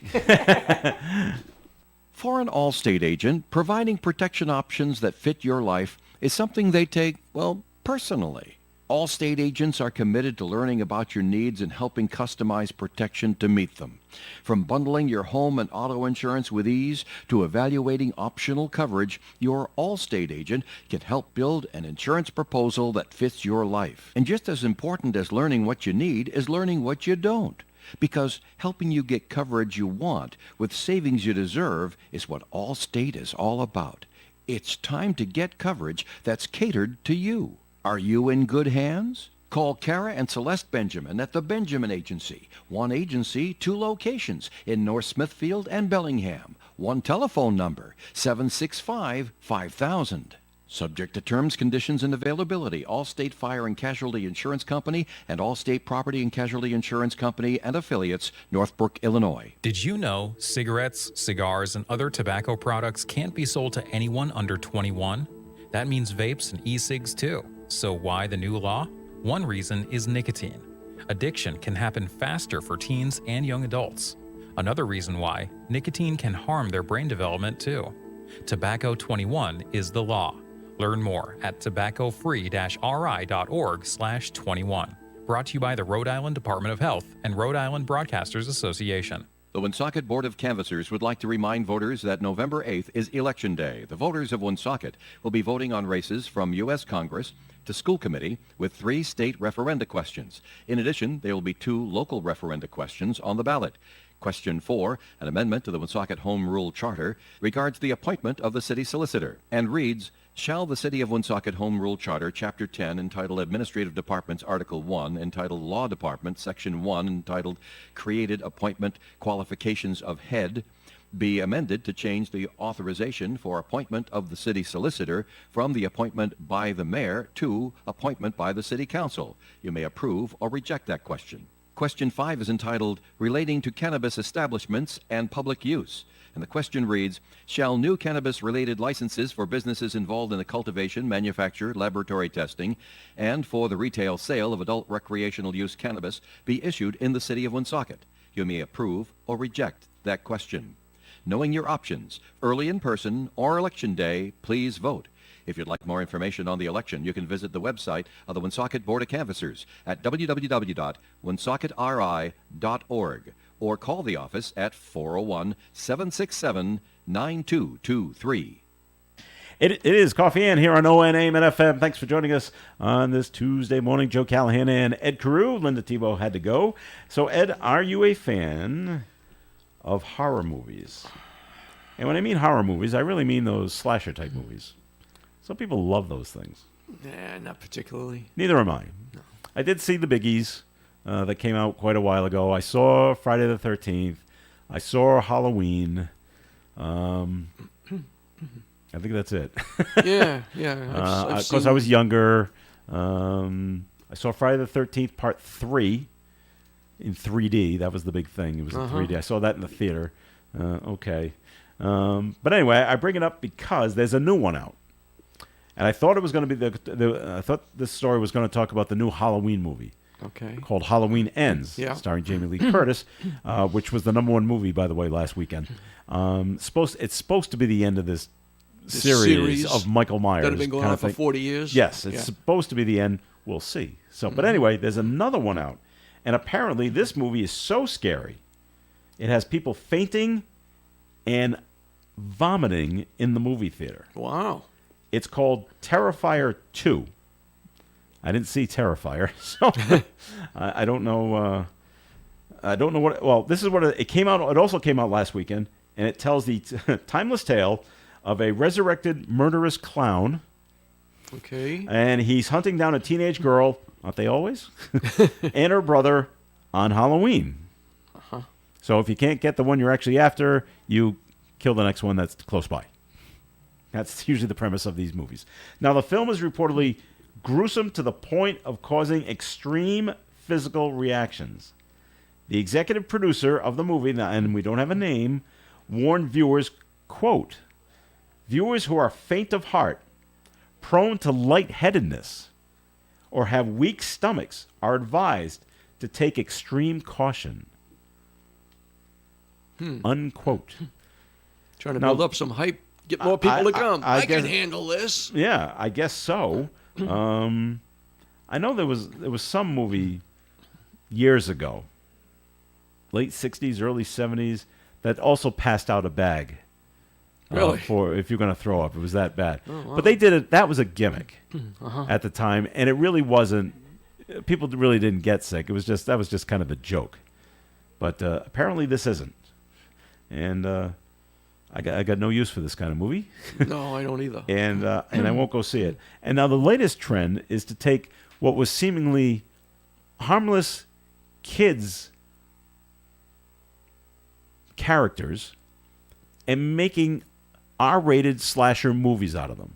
For an Allstate agent, providing protection options that fit your life is something they take, well, personally. Allstate agents are committed to learning about your needs and helping customize protection to meet them. From bundling your home and auto insurance with ease to evaluating optional coverage, your Allstate agent can help build an insurance proposal that fits your life. And just as important as learning what you need is learning what you don't. Because helping you get coverage you want with savings you deserve is what Allstate is all about. It's time to get coverage that's catered to you. Are you in good hands? Call Kara and Celeste Benjamin at the Benjamin Agency. One agency, 2 locations in North Smithfield and Bellingham. One telephone number, 765-5000. Subject to terms, conditions, and availability. Allstate Fire and Casualty Insurance Company and Allstate Property and Casualty Insurance Company and affiliates, Northbrook, Illinois. Did you know cigarettes, cigars, and other tobacco products can't be sold to anyone under 21? That means vapes and e-cigs too. So why the new law? One reason is nicotine. Addiction can happen faster for teens and young adults. Another reason why, nicotine can harm their brain development too. Tobacco 21 is the law. Learn more at tobaccofree-ri.org/21. Brought to you by the Rhode Island Department of Health and Rhode Island Broadcasters Association. The Woonsocket Board of Canvassers would like to remind voters that November 8th is Election Day. The voters of Woonsocket will be voting on races from U.S. Congress to school committee with 3 state referenda questions. In addition, there will be 2 local referenda questions on the ballot. Question 4, an amendment to the Woonsocket Home Rule Charter, regards the appointment of the city solicitor and reads, shall the City of Woonsocket Home Rule Charter, Chapter 10, entitled Administrative Departments, Article 1, entitled Law Department, Section 1, entitled Created Appointment Qualifications of Head, be amended to change the authorization for appointment of the city solicitor from the appointment by the mayor to appointment by the city council. You may approve or reject that question. Question 5 is entitled Relating to Cannabis Establishments and Public Use. And the question reads, shall new cannabis-related licenses for businesses involved in the cultivation, manufacture, laboratory testing, and for the retail sale of adult recreational use cannabis be issued in the city of Woonsocket? You may approve or reject that question. Knowing your options, early in person or election day, please vote. If you'd like more information on the election, you can visit the website of the Woonsocket Board of Canvassers at www.woonsocketri.org or call the office at 401-767-9223. It is Coffee Ann here on ONAM and FM. Thanks for joining us on this Tuesday morning. Joe Callahan and Ed Carew. Linda Tebow had to go. So, Ed, are you a fan of horror movies? And when I mean horror movies, I really mean those slasher-type movies. Some people love those things. Nah, not particularly. Neither am I. No. I did see the biggies that came out quite a while ago. I saw Friday the 13th. I saw Halloween. I think that's it. Yeah. Of course, I was younger. I saw Friday the 13th Part 3 in 3D. That was the big thing. It was in 3D. I saw that in the theater. Okay. But anyway, I bring it up because there's a new one out. And I thought it was going to be I thought this story was going to talk about the new Halloween movie. Okay. Called Halloween Ends, starring Jamie Lee Curtis, which was the #1 movie, by the way, last weekend. It's supposed to be the end of this series of Michael Myers. That have been going on for 40 years? Yes, it's supposed to be the end. We'll see. So, but anyway, there's another one out. And apparently this movie is so scary, it has people fainting and vomiting in the movie theater. Wow. It's called Terrifier 2. I didn't see Terrifier, so I don't know. I don't know what. Well, this is what it came out. It also came out last weekend, and it tells the timeless tale of a resurrected murderous clown. Okay. And he's hunting down a teenage girl. Aren't they always? And her brother on Halloween. Uh-huh. So if you can't get the one you're actually after, you kill the next one that's close by. That's usually the premise of these movies. Now, the film is reportedly gruesome to the point of causing extreme physical reactions. The executive producer of the movie, and we don't have a name, warned viewers, quote, viewers who are faint of heart, prone to lightheadedness, or have weak stomachs are advised to take extreme caution. Unquote. Trying to build up some hype. Get more people to come. I can handle this. Yeah, I guess so. I know there was some movie years ago, late 60s, early 70s, that also passed out a bag. Really? For if you're going to throw up. It was that bad. Oh, wow. But they did it. That was a gimmick at the time, and it really wasn't. People really didn't get sick. That was just kind of a joke. But apparently this isn't. And I got no use for this kind of movie. No, I don't either. And I won't go see it. And now the latest trend is to take what was seemingly harmless kids' characters and making R-rated slasher movies out of them.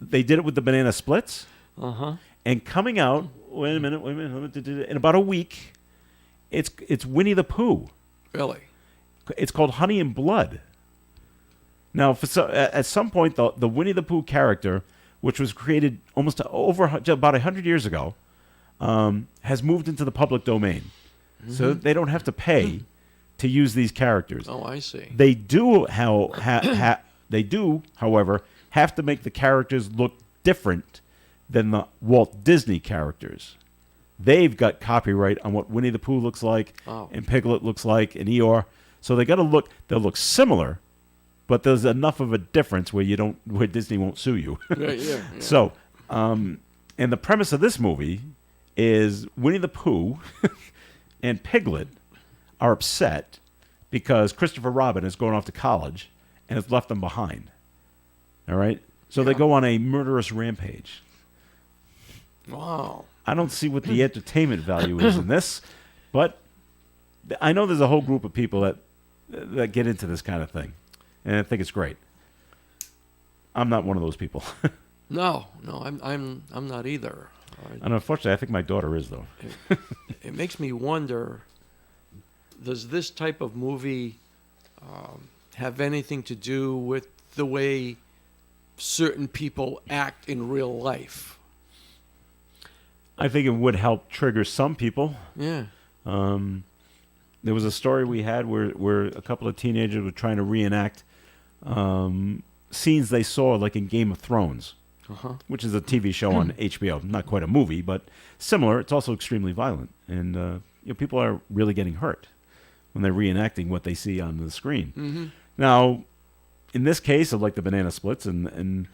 They did it with the Banana Splits. Uh-huh. And coming out, wait a minute, in about a week, it's Winnie the Pooh. Really? It's called Honey and Blood. Now, at some point, the Winnie the Pooh character, which was created almost about 100 years ago, has moved into the public domain. Mm-hmm. So they don't have to pay to use these characters. Oh, I see. They do, however, have to make the characters look different than the Walt Disney characters. They've got copyright on what Winnie the Pooh looks like, and Piglet looks like, and Eeyore. So they'll look similar, but there's enough of a difference where Disney won't sue you. Yeah. So, and the premise of this movie is Winnie the Pooh and Piglet are upset because Christopher Robin is going off to college and has left them behind. All right? So they go on a murderous rampage. Wow. I don't see what the entertainment value is in this, but I know there's a whole group of people that get into this kind of thing, and I think it's great. I'm not one of those people. No, I'm not either. And unfortunately, I think my daughter is, though. It makes me wonder, does this type of movie have anything to do with the way certain people act in real life? I think it would help trigger some people. Yeah. There was a story we had where a couple of teenagers were trying to reenact scenes they saw, like in Game of Thrones, which is a TV show on HBO. Not quite a movie, but similar. It's also extremely violent. And people are really getting hurt when they're reenacting what they see on the screen. Mm-hmm. Now, in this case of like the banana splits, and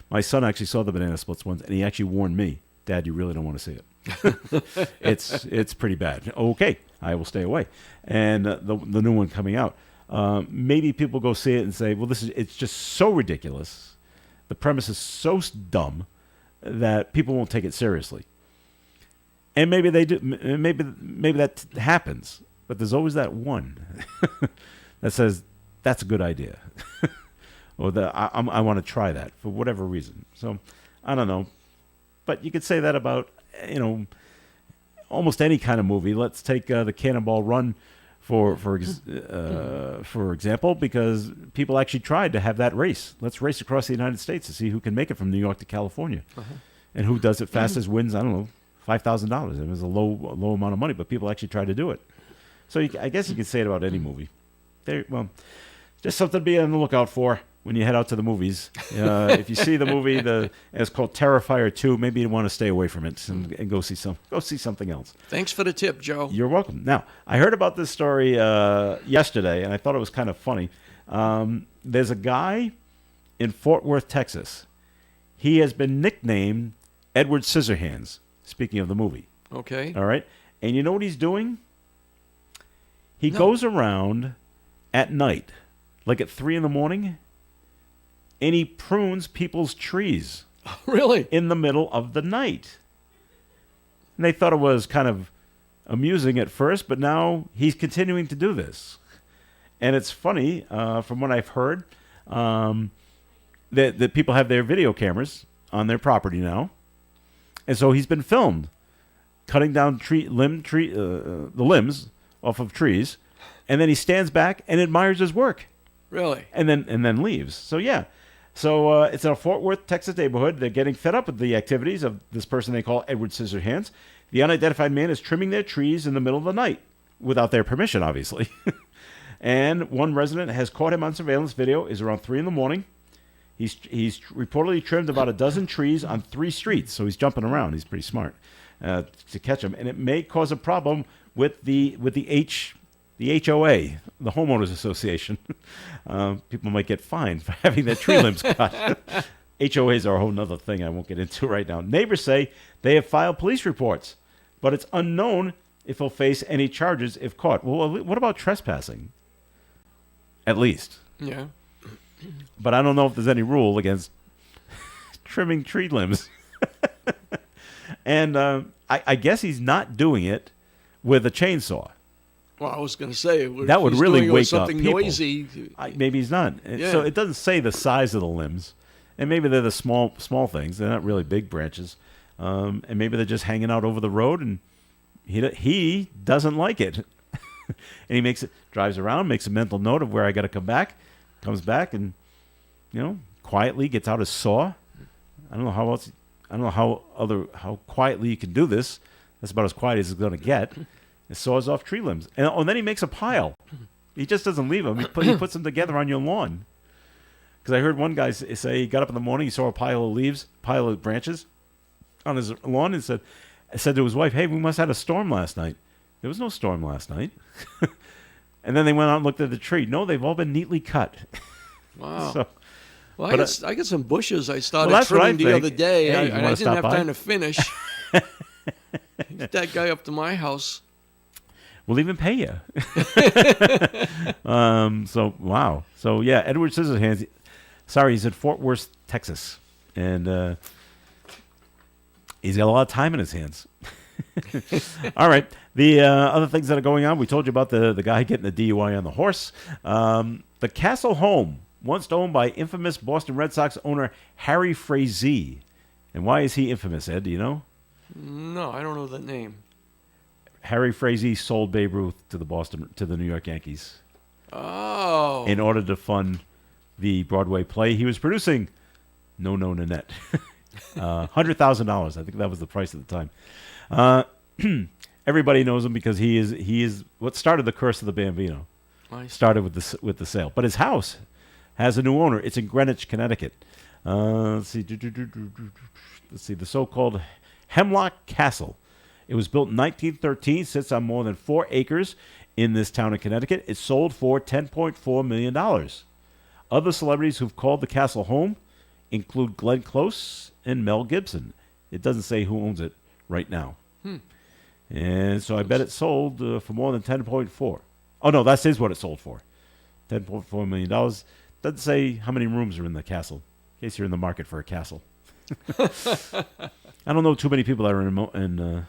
my son actually saw the banana splits once, and he actually warned me, Dad, you really don't want to see it. It's pretty bad. Okay, I will stay away. And the new one coming out, maybe people go see it and say, well, it's just so ridiculous. The premise is so dumb that people won't take it seriously. And maybe they do. Maybe that happens. But there's always that one that says that's a good idea, or that I want to try that for whatever reason. So I don't know, but you could say that about almost any kind of movie. Let's take the Cannonball Run for example, because people actually tried to have that race. Let's race across the United States to see who can make it from New York to California, and who does it fastest wins. I don't know, $5,000. It was a low amount of money, but people actually tried to do it. So I guess you could say it about any movie. Just something to be on the lookout for when you head out to the movies. If you see the movie, it's called Terrifier 2, maybe you want to stay away from it and go see something else. Thanks for the tip, Joe. You're welcome. Now, I heard about this story yesterday, and I thought it was kind of funny. There's a guy in Fort Worth, Texas. He has been nicknamed Edward Scissorhands, speaking of the movie. Okay. All right? And you know what he's doing? He goes around at night, like at 3 a.m, and he prunes people's trees. Really? In the middle of the night. And they thought it was kind of amusing at first, but now he's continuing to do this. And it's funny, from what I've heard, that people have their video cameras on their property now. And so he's been filmed cutting down the limbs off of trees, and then he stands back and admires his work. Really? And then leaves. So yeah. So it's in a Fort Worth, Texas neighborhood. They're getting fed up with the activities of this person they call Edward Scissorhands. The unidentified man is trimming their trees in the middle of the night, without their permission, obviously. And one resident has caught him on surveillance video. Is around 3 a.m. He's reportedly trimmed about a dozen trees on 3 streets. So he's jumping around. He's pretty smart to catch him. And it may cause a problem with the HOA, the Homeowners Association. People might get fined for having their tree limbs cut. HOAs are a whole nother thing I won't get into right now. Neighbors say they have filed police reports, but it's unknown if he'll face any charges if caught. Well, what about trespassing? At least. Yeah. But I don't know if there's any rule against trimming tree limbs. And I guess he's not doing it with a chainsaw. Well, I was going to say that would really wake up something people. Noisy. Maybe he's not. Yeah. So it doesn't say the size of the limbs, and maybe they're the small things. They're not really big branches, and maybe they're just hanging out over the road, and he doesn't like it, and he drives around, makes a mental note of where I got to come back, comes back, and quietly gets out his saw. I don't know how else. I don't know how quietly you can do this. That's about as quiet as it's going to get. It saws off tree limbs. And then he makes a pile. He just doesn't leave them. He puts them together on your lawn. Because I heard one guy say he got up in the morning, he saw a pile of branches on his lawn, and said to his wife, "Hey, we must have had a storm last night." There was no storm last night. And then they went out and looked at the tree. No, they've all been neatly cut. Wow. So, well, I got some bushes I started that's what I trimming the think. other day, Hey, and I didn't have by? time to finish. Get that guy up to my house. We'll even pay you. So, wow. So, yeah, Edward Scissorhands. Sorry, he's in Fort Worth, Texas. And he's got a lot of time in his hands. All right. The other things that are going on, we told you about the guy getting the DUI on the horse. The Castle home once owned by infamous Boston Red Sox owner Harry Frazee. And why is he infamous, Ed? Do you know? No, I don't know that name. Harry Frazee sold Babe Ruth to the New York Yankees. Oh. In order to fund the Broadway play he was producing. No, Nanette. $100,000. I think that was the price at the time. Everybody knows him because he is what started the curse of the Bambino. Nice. Started with the sale. But his house has a new owner. It's in Greenwich, Connecticut. Let's see. Let's see. The so-called Hemlock Castle. It was built in 1913. Sits on more than 4 acres in this town in Connecticut. It sold for $10.4 million. Other celebrities who've called the castle home include Glenn Close and Mel Gibson. It doesn't say who owns it right now. And so I bet it sold for more than 10.4. Oh, no, that is what it sold for. $10.4 million. Doesn't say how many rooms are in the castle, in case you're in the market for a castle. I don't know too many people that are in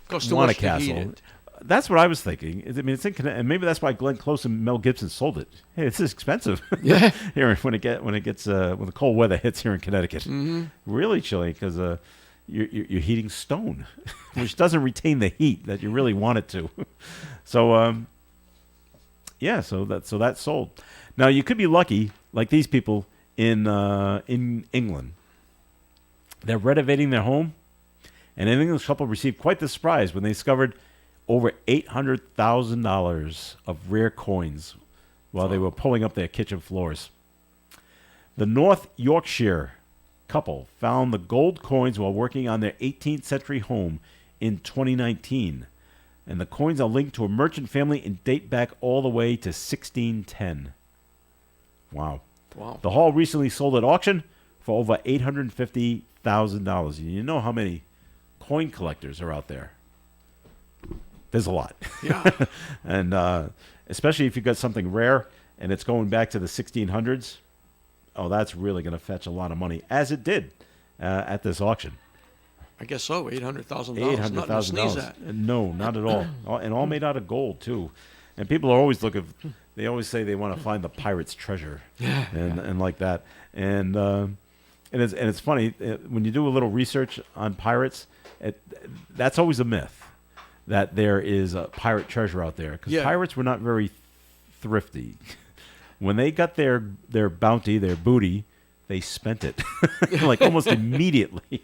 Costs too want a much to heat castle. it. That's what I was thinking. I mean, it's in Connecticut, and maybe that's why Glenn Close and Mel Gibson sold it. Hey, this is expensive. Yeah. Here when the cold weather hits here in Connecticut, really chilly because you're heating stone, which doesn't retain the heat that you really want it to. So so that sold. Now you could be lucky, like these people in England. They're renovating their home, and an English couple received quite the surprise when they discovered over $800,000 of rare coins while they were pulling up their kitchen floors. The North Yorkshire couple found the gold coins while working on their 18th century home in 2019. And the coins are linked to a merchant family and date back all the way to 1610. Wow. The haul recently sold at auction for over $850,000. You know how many coin collectors are out there? There's a lot. Yeah. And especially if you've got something rare and it's going back to the 1600s, oh, that's really going to fetch a lot of money, as it did at this auction. I guess so. $800,000. Nothing to sneeze at. No, not at all. And all made out of gold, too. And people are always they always say they want to find the pirate's treasure and like that. And it's funny, when you do a little research on pirates, that's always a myth. That there is a pirate treasure out there. Because pirates were not very thrifty. When they got their bounty, their booty, they spent it. Like almost immediately.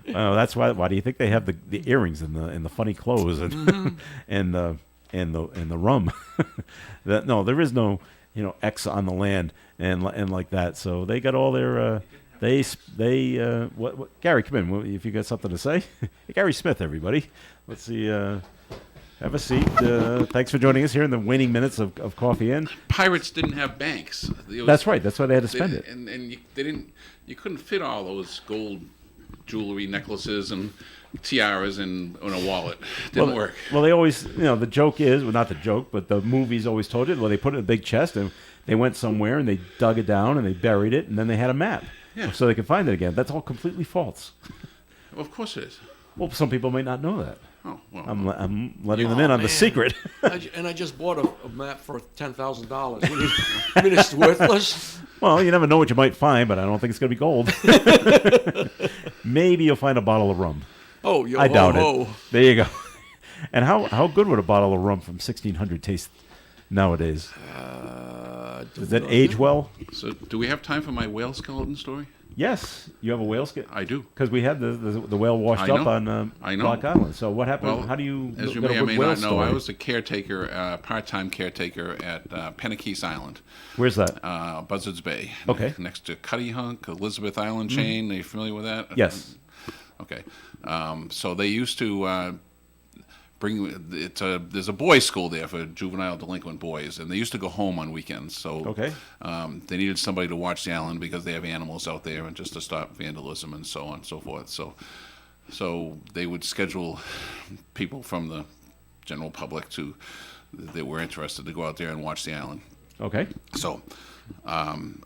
That's why do you think they have the earrings and the funny clothes and and the rum? No, there is no X on the land and like that. So they got all their what Gary, come in if you got something to say. Hey, Gary Smith, everybody. Let's see. Have a seat. Thanks for joining us here in the waning minutes of Coffee Inn. Pirates didn't have banks. That's right. That's why they had to spend it. And you couldn't fit all those gold jewelry, necklaces, and tiaras in a wallet. Didn't work. Well, they always, the joke is, well, not the joke, but the movies always told you, well, they put it in a big chest and they went somewhere and they dug it down and they buried it and then they had a map so they could find it again. That's all completely false. Well, of course it is. Well, some people may not know that. Oh, well. I'm letting them in on the secret. I just bought a map for $10,000. I mean, it's worthless. Well, you never know what you might find, but I don't think it's going to be gold. Maybe you'll find a bottle of rum. Oh, I doubt it. There you go. And how good would a bottle of rum from 1600 taste nowadays? Does that age well? So, do we have time for my whale skeleton story? Yes, you have a whale skeleton. I do, because we had the whale washed up on Block Island. So what happened? Well, how do you? As you may or may not know, I was a caretaker, part-time caretaker at Penakees Island. Where's that? Buzzards Bay. Okay. Next to Cuttyhunk, Elizabeth Island chain. Are you familiar with that? Yes. Okay. So they used to there's a boys' school there for juvenile delinquent boys, and they used to go home on weekends. So they needed somebody to watch the island because they have animals out there, and just to stop vandalism and so on and so forth. So they would schedule people from the general public that were interested to go out there and watch the island. Okay. So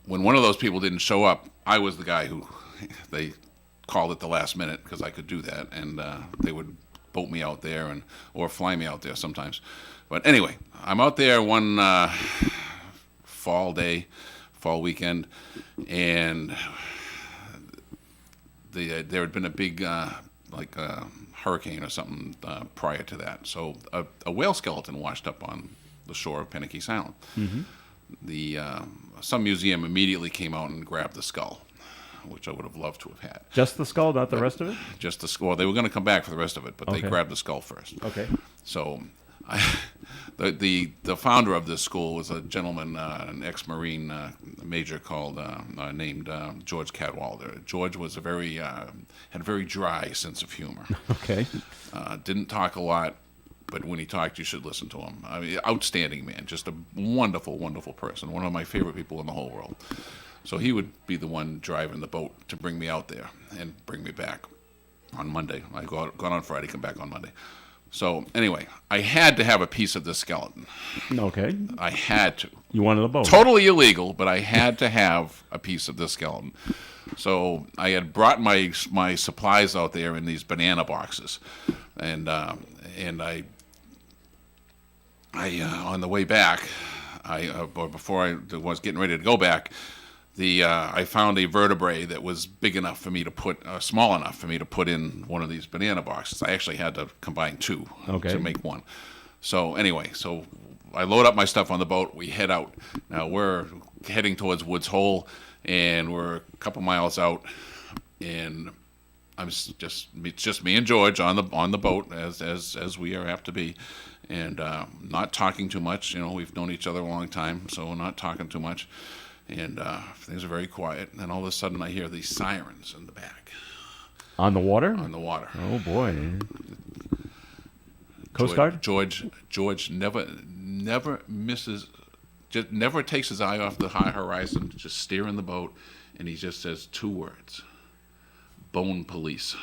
when one of those people didn't show up, I was the guy who they called at the last minute because I could do that, and they would boat me out there or fly me out there sometimes. But anyway, I'm out there one fall weekend, and there had been a big hurricane or something prior to that. So a whale skeleton washed up on the shore of Penakees Island. Some museum immediately came out and grabbed the skull, which I would have loved to have had. Just the skull, not the rest of it? Just the skull. They were going to come back for the rest of it, but they grabbed the skull first. Okay. So the founder of this school was a gentleman, an ex-Marine major named George Cadwalder. George was had a very dry sense of humor. Okay. Didn't talk a lot, but when he talked, you should listen to him. I mean, outstanding man, just a wonderful, wonderful person. One of my favorite people in the whole world. So he would be the one driving the boat to bring me out there and bring me back on Monday. I go out on Friday, come back on Monday. So anyway, I had to have a piece of this skeleton. Okay. I had to. You wanted a boat. Totally illegal, but I had to have a piece of this skeleton. So I had brought my supplies out there in these banana boxes, and I on the way back, before I was getting ready to go back, I found a vertebrae that was big enough for me to small enough for me to put in one of these banana boxes. I actually had to combine two to make one. So anyway, I load up my stuff on the boat. We head out. Now we're heading towards Woods Hole, and we're a couple miles out, and it's just me and George on the boat as we are apt to be, and not talking too much. We've known each other a long time, so we're not talking too much. And things are very quiet. And all of a sudden, I hear these sirens in the back. On the water? On the water. Oh, boy. Coast Guard? George never misses, just never takes his eye off the high horizon, just steering the boat, and he just says 2 words. Bone police.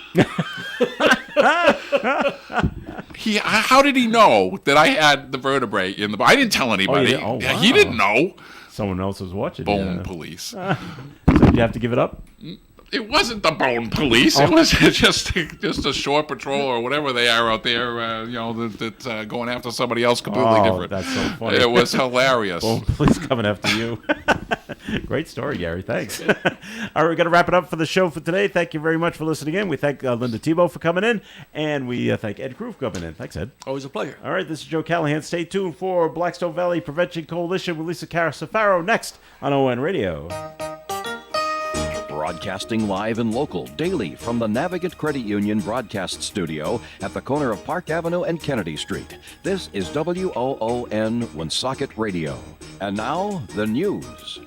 How did he know that I had the vertebrae in the boat? I didn't tell anybody. Oh, wow. He didn't know. Someone else was watching. Bone police. So did you have to give it up? It wasn't the bone police. It was just a shore patrol or whatever they are out there, that's going after somebody else completely different. That's so funny. It was hilarious. Bone police coming after you. Great story, Gary. Thanks. All right, we're going to wrap it up for the show for today. Thank you very much for listening in. We thank Linda Tebow for coming in, and we thank Ed Crew for coming in. Thanks, Ed. Always a pleasure. All right, this is Joe Callahan. Stay tuned for Blackstone Valley Prevention Coalition with Lisa Carasafaro next on ON Radio. Broadcasting live and local daily from the Navigant Credit Union broadcast studio at the corner of Park Avenue and Kennedy Street. This is WOON Woonsocket Radio. And now, the news.